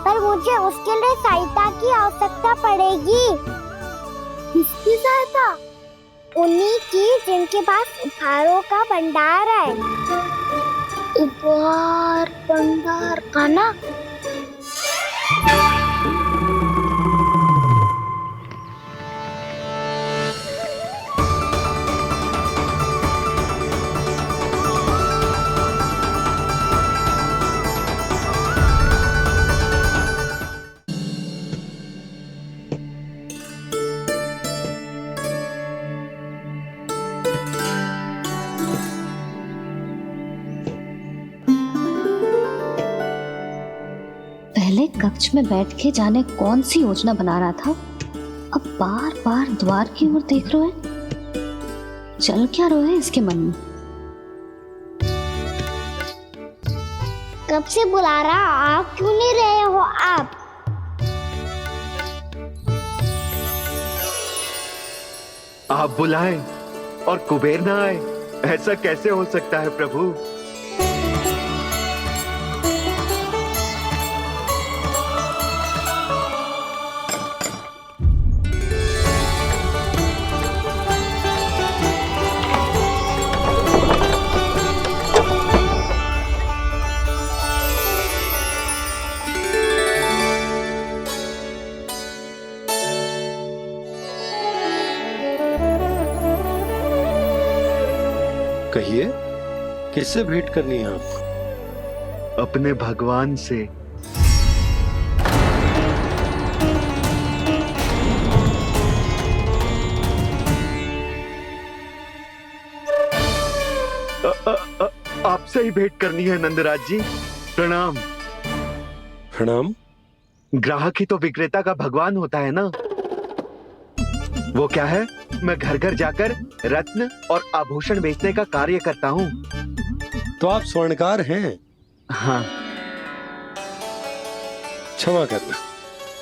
पर मुझे उसके लिए सहायता की आवश्यकता पड़ेगी। किसकी सहायता? उन्हीं की जिनके पास उपहारों का भंडार है। उपहार भंडार कान्हा? पहले कक्ष में बैठ के जाने कौन सी योजना बना रहा था, अब बार बार द्वार की ओर देख रहे हैं। चल क्या रहे हैं इसके मन में? कब से बुला रहा, आप क्यों नहीं रहे हो? आप बुलाएं और कुबेर ना आए, ऐसा कैसे हो सकता है प्रभु? कहिए, किससे भेंट करनी है आपको? अपने भगवान से। आपसे ही भेंट करनी है नंदराज जी। प्रणाम। प्रणाम। ग्राहक ही तो विक्रेता का भगवान होता है ना। वो क्या है, मैं घर घर जाकर रत्न और आभूषण बेचने का कार्य करता हूँ। तो आप स्वर्णकार हैं? हाँ। क्षमा करना,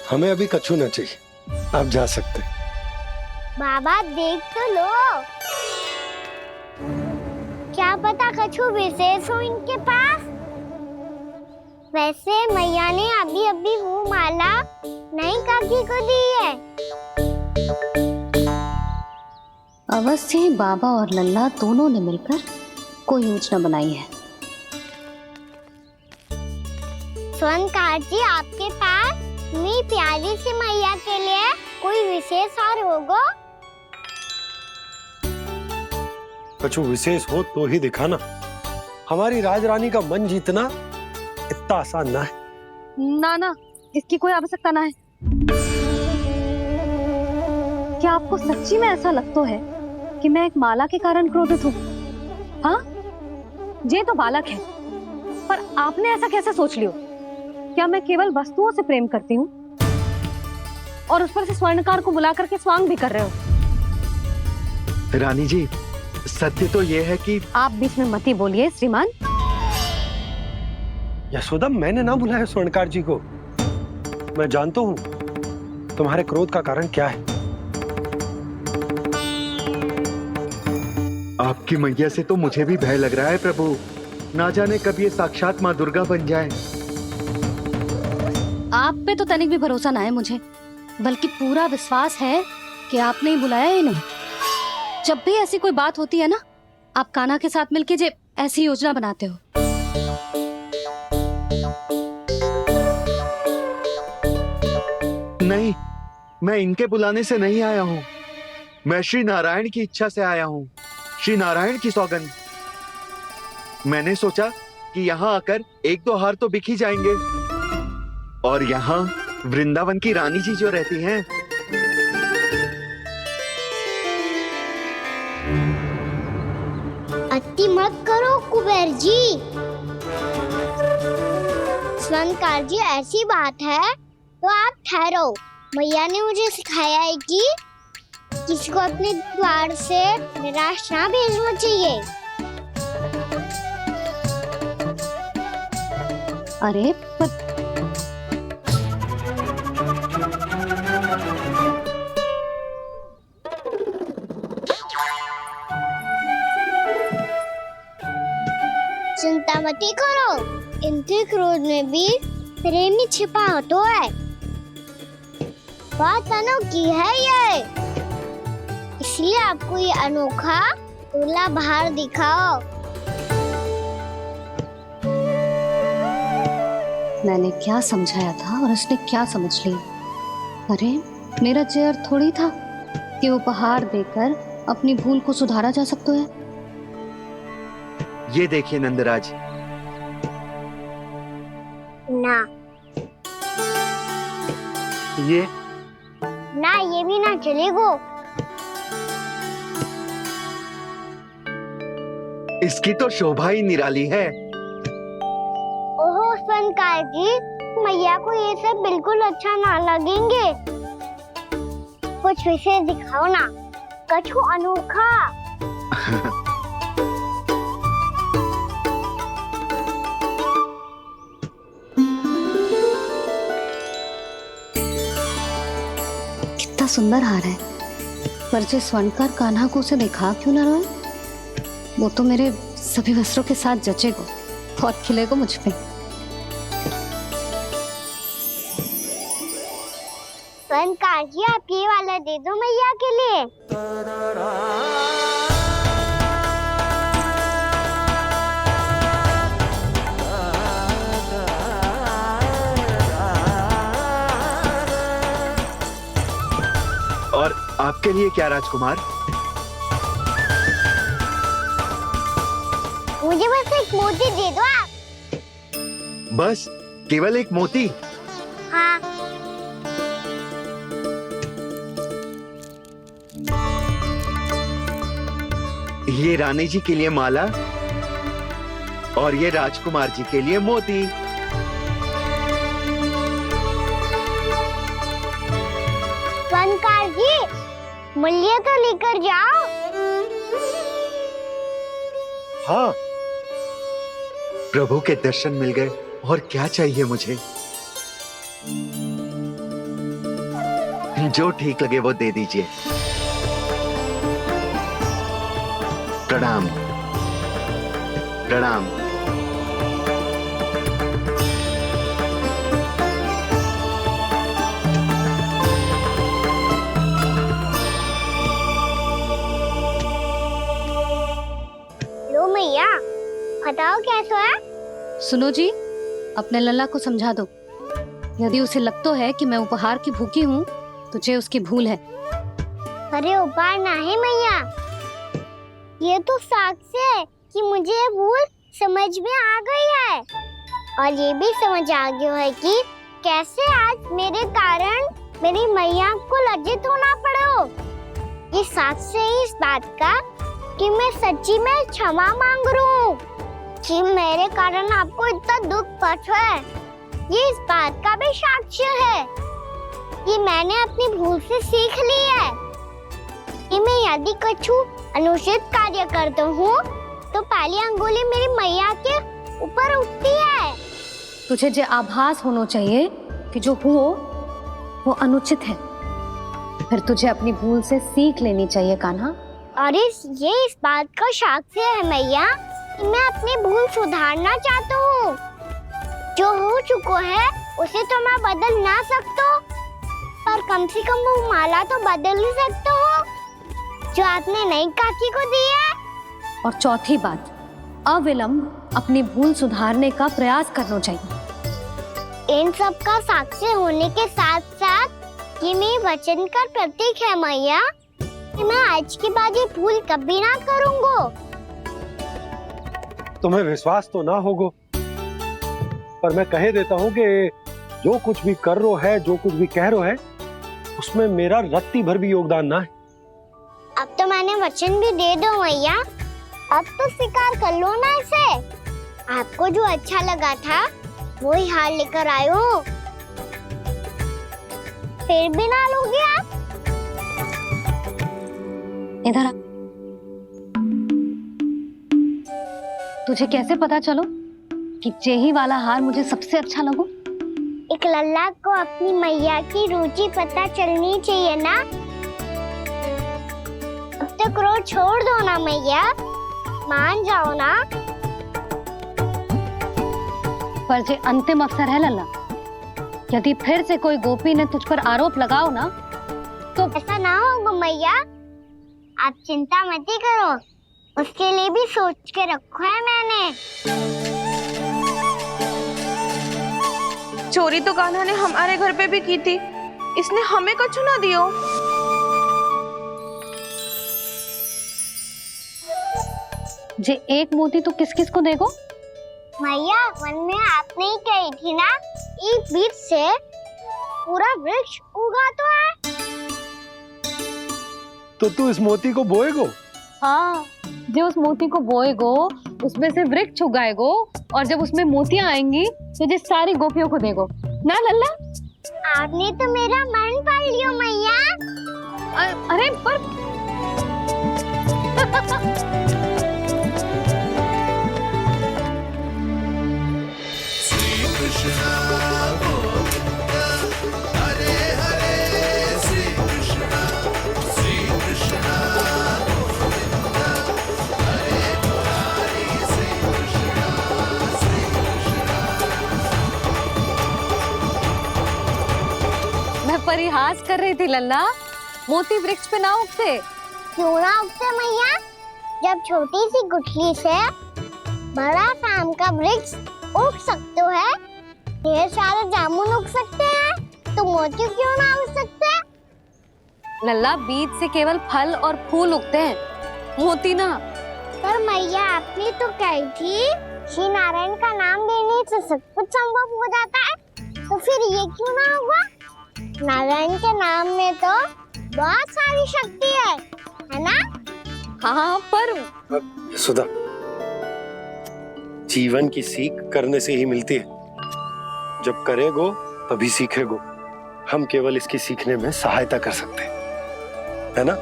हमें अभी कछु न चाहिए, आप जा सकते। बाबा देख तो लो, क्या पता कछु विशेष हो इनके पास। वैसे मैया ने अभी अभी वो माला नई काकी को दी है। अवश्य ही बाबा और लल्ला दोनों ने मिलकर कोई योजना बनाई है। स्वर्णकार जी, आपके पास मेरी प्यारी सी मैया के लिए कोई विशेष हार होगा? कछु विशेष हो तो ही दिखाना। हमारी राजरानी का मन जीतना इतना आसान ना है। ना ना, इसकी कोई आवश्यकता ना है। क्या आपको सच्ची में ऐसा लगता है कि मैं एक माला के कारण क्रोधित हूँ? हाँ, ये तो बालक है, पर आपने ऐसा कैसे सोच लियो? क्या मैं केवल वस्तुओं से प्रेम करती हूँ और उस पर से स्वर्णकार को बुला करके स्वांग भी कर रहे हो? रानी जी, सत्य तो ये है कि आप बीच में मती बोलिए श्रीमान। यशोदा, मैंने ना बुलाया स्वर्णकार जी को। मैं जानता हूँ तुम्हारे क्रोध का कारण क्या है। आपकी मैया से तो मुझे भी भय लग रहा है प्रभु। ना जाने कब ये साक्षात माँ दुर्गा बन जाए। आप पे तो तनिक भी भरोसा ना है मुझे, बल्कि पूरा विश्वास है कि आपने ही बुलाया ही नहीं। जब भी ऐसी कोई बात होती है ना, आप कान्हा के साथ मिलके जे ऐसी योजना बनाते हो। नहीं, मैं इनके बुलाने से नहीं आया हूँ। मैं श्री नारायण की इच्छा से आया हूँ, श्री नारायण की सौगंध। मैंने सोचा कि यहाँ आकर एक दो हार तो बिक ही जाएंगे, और यहाँ वृंदावन की रानी जी जो रहती हैं। अति मत करो कुबेर जी। स्वर्णकार जी, ऐसी बात है तो आप ठहरो। मैया ने मुझे सिखाया है कि किसी को अपने द्वार से निराश ना भेजना चाहिए। अरे पर चिंता मत करो, इनके क्रोध में भी प्रेम ही छिपा होता है। बात अनोखी है ये, इसलिए आपको ये अनोखा दूल्हा बाहर दिखाओ। मैंने क्या समझाया था और उसने क्या समझ लिया? अरे मेरा चेयर थोड़ी था कि उपहार देकर अपनी भूल को सुधारा जा सकता है। ये देखिए नंदराज। ना ये ना, ये भी ना चलेगो। इसकी तो शोभा ही निराली है। ओहो स्वर्णकार जी, मैया को ये सब बिल्कुल अच्छा ना लगेंगे। कुछ विशेष दिखाओ ना, कछु अनोखा। कितना सुंदर हार है, पर जो स्वर्णकार कान्हा को उसे देखा क्यों ना रोए? वो तो मेरे सभी वस्त्रों के साथ जचेगा और खिलेगा मुझ पे। स्वर्णकार जी, आप ये वाला दे दो मैया के लिए। और आपके लिए क्या राजकुमार? मुझे बस एक मोती दे दो आप। बस केवल एक मोती? हाँ। ये रानी जी के लिए माला और ये राजकुमार जी के लिए मोती। स्वर्णकार जी, मूल्य तो लेकर जाओ। हाँ, प्रभु के दर्शन मिल गए, और क्या चाहिए मुझे? जो ठीक लगे वो दे दीजिए। प्रणाम प्रणाम। लो मैया, बताओ कैसा है? सुनो जी, अपने लल्ला को समझा दो। यदि उसे लगता है कि मैं उपहार की भूखी हूँ, तो ये उसकी भूल है। अरे उपहार ना है मैया, ये तो साक्ष्य है कि मुझे ये भूल समझ में आ गई है और ये भी समझ आ गया है कि कैसे आज मेरे कारण मेरी मैया को लज्जित होना पड़ो। ये साक्ष्य है इस बात का कि मैं सच्ची में क्षमा मांग रहा हूँ कि मेरे कारण आपको इतना दुख पहुंचा है। ये इस बात का भी साक्ष्य है कि मैंने अपनी भूल से सीख ली है कि मैं यदि कुछ अनुचित कार्य करता हूँ तो पहली अंगुली मेरी मैया के ऊपर उठती है। तुझे जो आभास होना चाहिए कि जो हुआ वो अनुचित है, फिर तुझे अपनी भूल से सीख लेनी चाहिए कान्हा। और ये इस बात का साक्ष्य है मैया कि मैं अपनी भूल सुधारना चाहता हूँ। जो हो चुका है उसे तो मैं बदल ना सकता, पर कम से कम वो माला तो बदल ही सकता हूँ जो आपने नई काकी को दी है। और चौथी बात, अविलंब अपनी भूल सुधारने का प्रयास करना चाहिए। इन सब का साक्ष्य होने के साथ साथ ये मेरे वचन का प्रतीक है मैया कि मैं आज के बाद ये भूल कभी ना करूँगा। तुम्हें विश्वास तो ना होगो, पर मैं कह देता हूँ कि जो कुछ भी कर रो है, जो कुछ भी कह रो है, उसमें मेरा रत्ती भर भी योगदान ना है। अब तो मैंने वचन भी दे दो मैया, अब तो स्वीकार कर लो ना इसे। आपको जो अच्छा लगा था वो ही हार लेकर आयो, फिर भी ना लोगे आप। इधर आ। तुझे कैसे पता चलो कि जेही वाला हार मुझे सबसे अच्छा लगो? एक लल्ला को अपनी मैया की रुचि पता चलनी चाहिए ना। अब तक क्रोध छोड़ दो ना मैया, मान जाओ ना। पर जे अंतिम अवसर है लल्ला, यदि फिर से कोई गोपी ने तुझ पर आरोप लगाओ ना तो ऐसा ना होगा मैया, आप चिंता मत करो, उसके लिए भी सोच के रखा है मैंने। चोरी तो कान्हा ने हमारे घर पे भी की थी, इसने हमें कुछ ना दियो। जे एक मोती तो किस किस को देगो? मैया मन में आपने ही कही थी ना, एक बीज से पूरा वृक्ष उगा तो है। तो तू इस मोती को बोएगो? हाँ, जो उस मोती को बोएगो उसमें से वृक्ष उगाएगो और जब उसमें मोतियां आएंगी तो जिस सारी गोपियों को देगो ना लल्ला। आपने तो मेरा मन पढ़ लियो मैया। अरे पर श्री कृष्ण गोविंद हरे हरे, श्री कृष्ण गोविंद हरे मुरारी, श्री कृष्ण। मैं परिहास कर रही थी लल्ला, मोती वृक्ष पे ना उगते। क्यों ना उगते मैया? जब छोटी सी गुठली से बड़ा आम का वृक्ष उग सकते है, ढेर सारे जामुन उग सकते हैं, तो मोती क्यों ना उग सकते? लल्ला, बीज से केवल फल और फूल उगते हैं, मोती ना। पर मैया आपने तो कही थी श्री नारायण का नाम लेने से सब कुछ संभव हो जाता है, तो फिर ये क्यों ना हुआ? नारायण के नाम में तो बहुत सारी शक्ति है ना? हाँ, पर सुधा, जीवन की सीख करने से ही मिलती है। जब करेगो तभी सीखेगो। हम केवल इसकी सीखने में सहायता कर सकते हैं, है ना?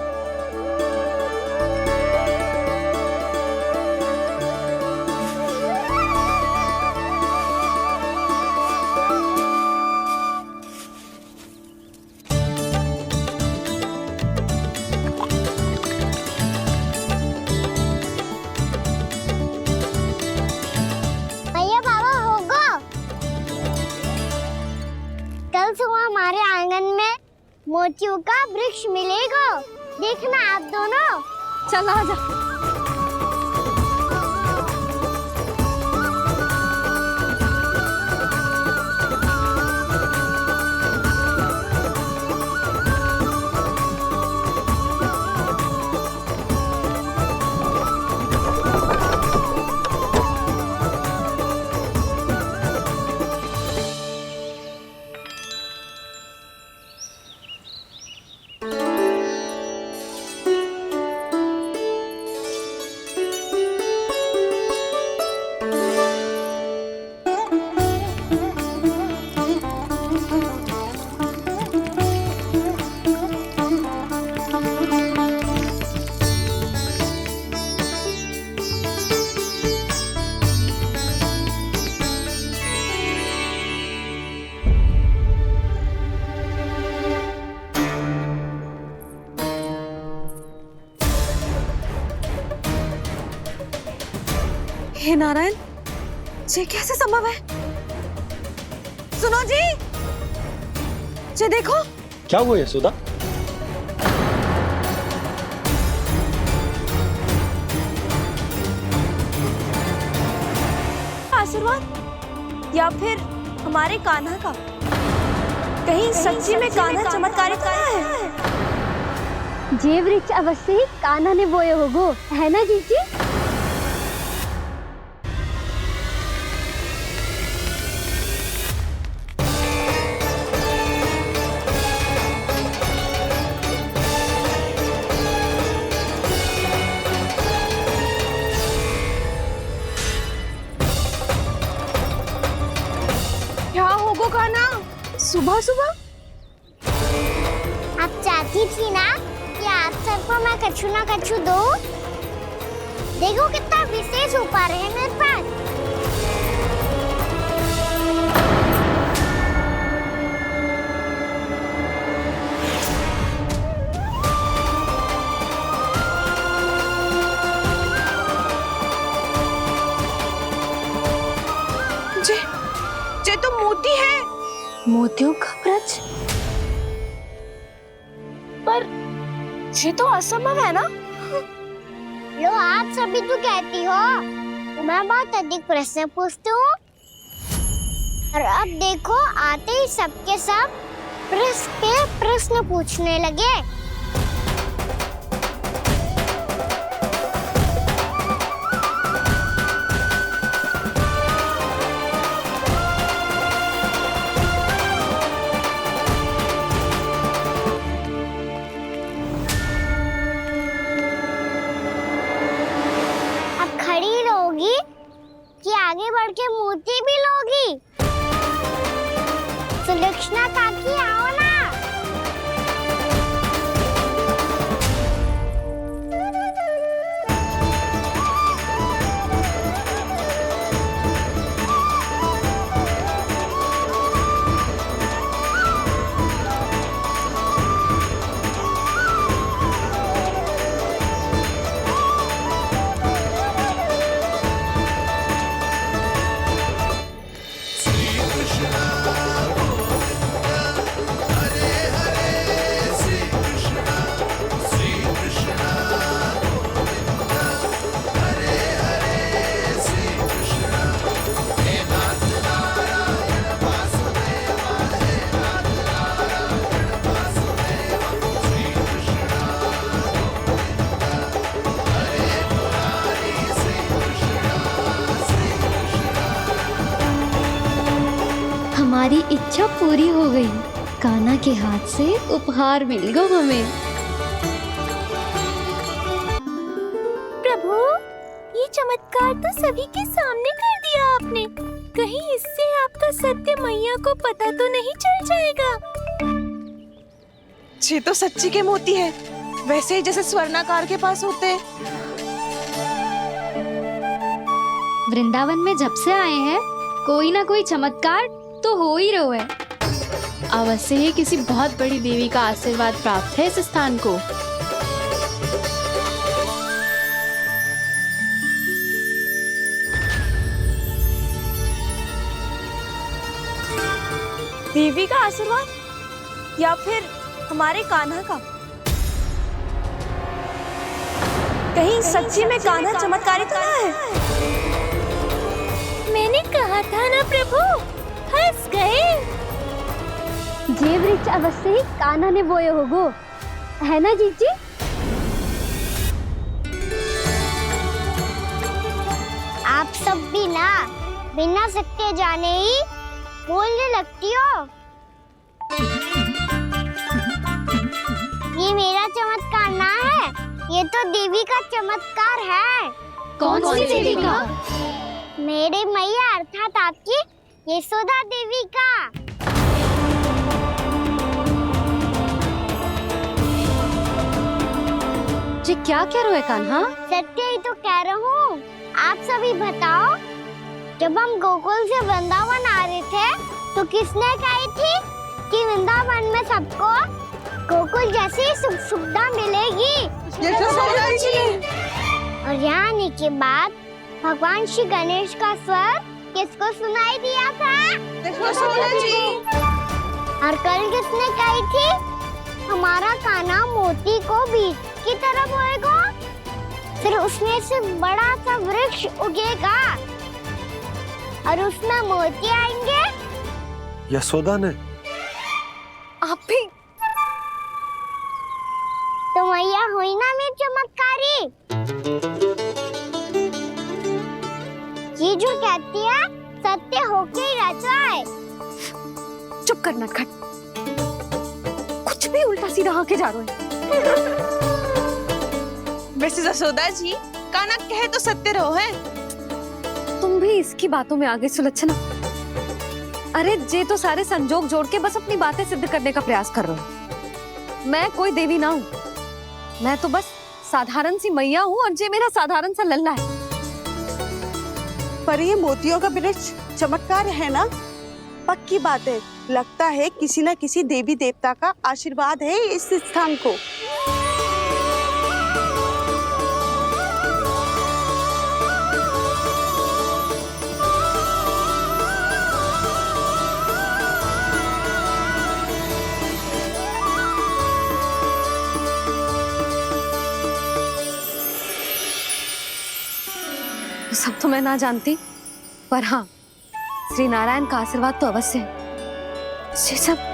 भैया बाबा होगा, कल सुबह हमारे आंगन में मोतियों का वृक्ष मिलेगा, देखना आप दोनों। चल आजा। हे नारायण, ये कैसे संभव है? सुनो जी, ये देखो। क्या हुआ यशोदा? आशीर्वाद या फिर हमारे कान्हा का? कहीं सच्ची में कान्हा चमत्कारित आया है? जे वृक्ष अवश्य ही कान्हा ने बोए होगो, है ना जीजी? क्या होगो कान्हा सुबह सुबह? आप चाहती थी ना कि आज सबको मैं कछु ना कछु दो। देखो कितना विशेष उपहार है मेरे पास। ये तो मोती है। मोतियों का ब्रज? पर ये तो असंभव है ना? लो आप सभी तो कहती हो, मैं बहुत अधिक प्रश्न पूछती हूँ, और अब देखो आते ही सबके सब प्रश्न पे प्रश्न पूछने लगे। कि आगे बढ़ के मोती भी लोगी? सुलक्षणा काकी आओ ना। हमारी इच्छा पूरी हो गई। कान्हा के हाथ से उपहार मिल गया हमें। प्रभु, ये चमत्कार तो सभी के सामने कर दिया आपने। कहीं इससे आपका सत्य मैया को पता तो नहीं चल जाएगा? ये तो सच्ची के मोती है, वैसे ही जैसे स्वर्णाकार के पास होते हैं। वृंदावन में जब से आए हैं, कोई ना कोई चमत्कार तो हो ही रहा है। अवश्य ही किसी बहुत बड़ी देवी का आशीर्वाद प्राप्त है इस स्थान को। देवी का आशीर्वाद या फिर हमारे कान्हा का? कहीं सच्ची में कान्हा चमत्कारित आया है? मैंने कहा था ना प्रभु, हंस गए। जे वृक्ष अवश्य ही कान्हा ने बोए होगो, है ना जीजी? आप सब भी ना बिना सत्य जाने ही बोलने लगती हो। ये मेरा चमत्कार ना है, ये तो देवी का चमत्कार है। कौन सी देवी का? मेरे मैया अर्थात आपकी यशोदा देवी का। जी क्या कह रहे हो कान्हा? सत्य ही तो कह रहा हूँ। आप सभी बताओ, जब हम गोकुल से वृंदावन आ रहे थे तो किसने कही थी कि वृंदावन में सबको गोकुल जैसी सुख सुविधा मिलेगी? यशोदा जी। और यहाँ आने के बाद भगवान श्री गणेश का स्वर किसको सुनाई दिया था? यशोदा जी। और कल किसने कही थी हमारा कान्हा मोती को बीच की तरफ होएगा, फिर उसमें से बड़ा सा वृक्ष उगेगा और उसमें मोती आएंगे? यशोदा ने। आप भी तो मैया हुई ना मेरी चमत्कारी। ये जो कहती है सत्य होके ही रहता है। चुप कर नटखट, कुछ भी उल्टा सीधा होके जा रहे हो। वैसे यशोदा जी, कान्हा कहे तो सत्य रहो है। तुम भी इसकी बातों में आगे सुलझना। अरे जे तो सारे संजोग जोड़ के बस अपनी बातें सिद्ध करने का प्रयास कर रहे हो। मैं कोई देवी ना हूँ, मैं तो बस साधारण सी मैया हूँ और जे मेरा साधारण सा लल्ला है। पर ये मोतियों का वृक्ष चमत्कार है ना? पक्की बात है, लगता है किसी न किसी देवी देवता का आशीर्वाद है इस स्थान को। सब तो मैं ना जानती, पर हाँ, श्री नारायण का आशीर्वाद तो अवश्य है। ये सब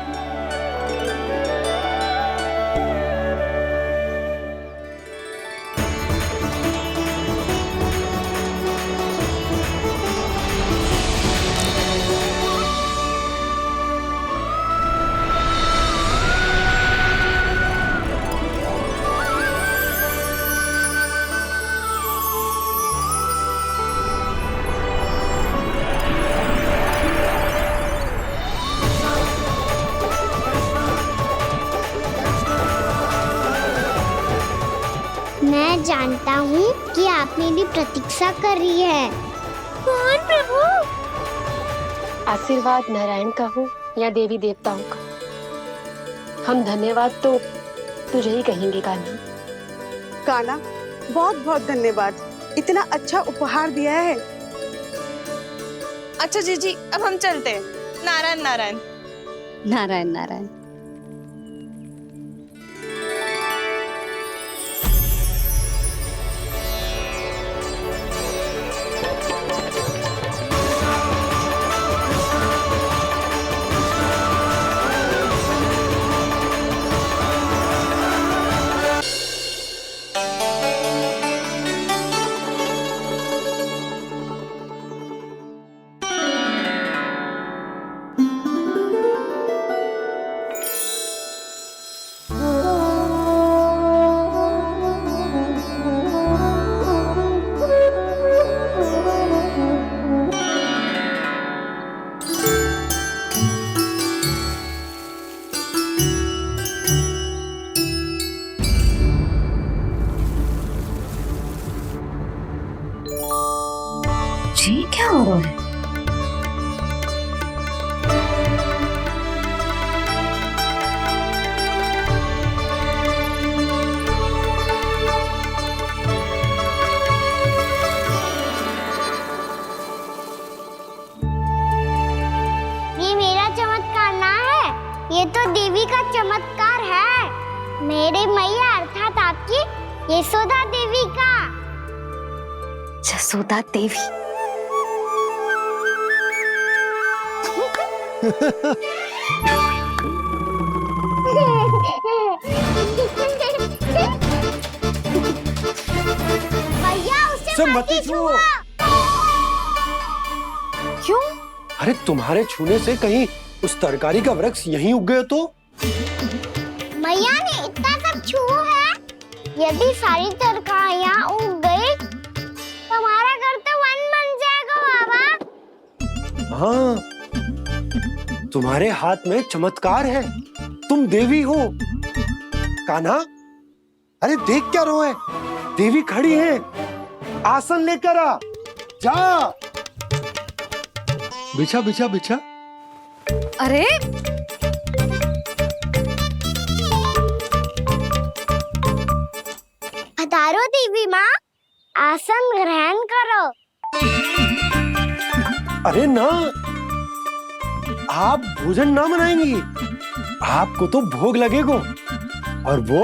मैं जानता हूँ कि आप मेरी प्रतीक्षा कर रही है। कौन प्रभु? आशीर्वाद नारायण का हो या देवी देवताओं का, हम धन्यवाद तो तुझे ही कहेंगे कान्हा। कान्हा, बहुत बहुत धन्यवाद, इतना अच्छा उपहार दिया है। अच्छा जीजी, अब हम चलते हैं। नारायण नारायण। नारायण नारायण। जी क्या हो रहा है? ये मेरा चमत्कार ना है, ये तो देवी का चमत्कार है। मेरे मैया अर्थात आपकी यशोदा देवी का। यशोदा देवी। भैया उसे सब मत मत छुओ। क्यों? अरे तुम्हारे छूने से कहीं उस तरकारी का वृक्ष यहीं उग गए तो? मैया ने इतना सब छुआ है, यदि सारी तरकारियां उग गई तो हमारा घर तो वन बन जाएगा बाबा। हाँ, तुम्हारे हाथ में चमत्कार है, तुम देवी हो। कान्हा, अरे देख क्या रो है, देवी खड़ी है, आसन लेकर आ, जा। बिछा बिछा बिछा। अरे पधारो देवी माँ, आसन ग्रहण करो अरे ना, आप भोजन ना मनाएंगी, आपको तो भोग लगेगा और वो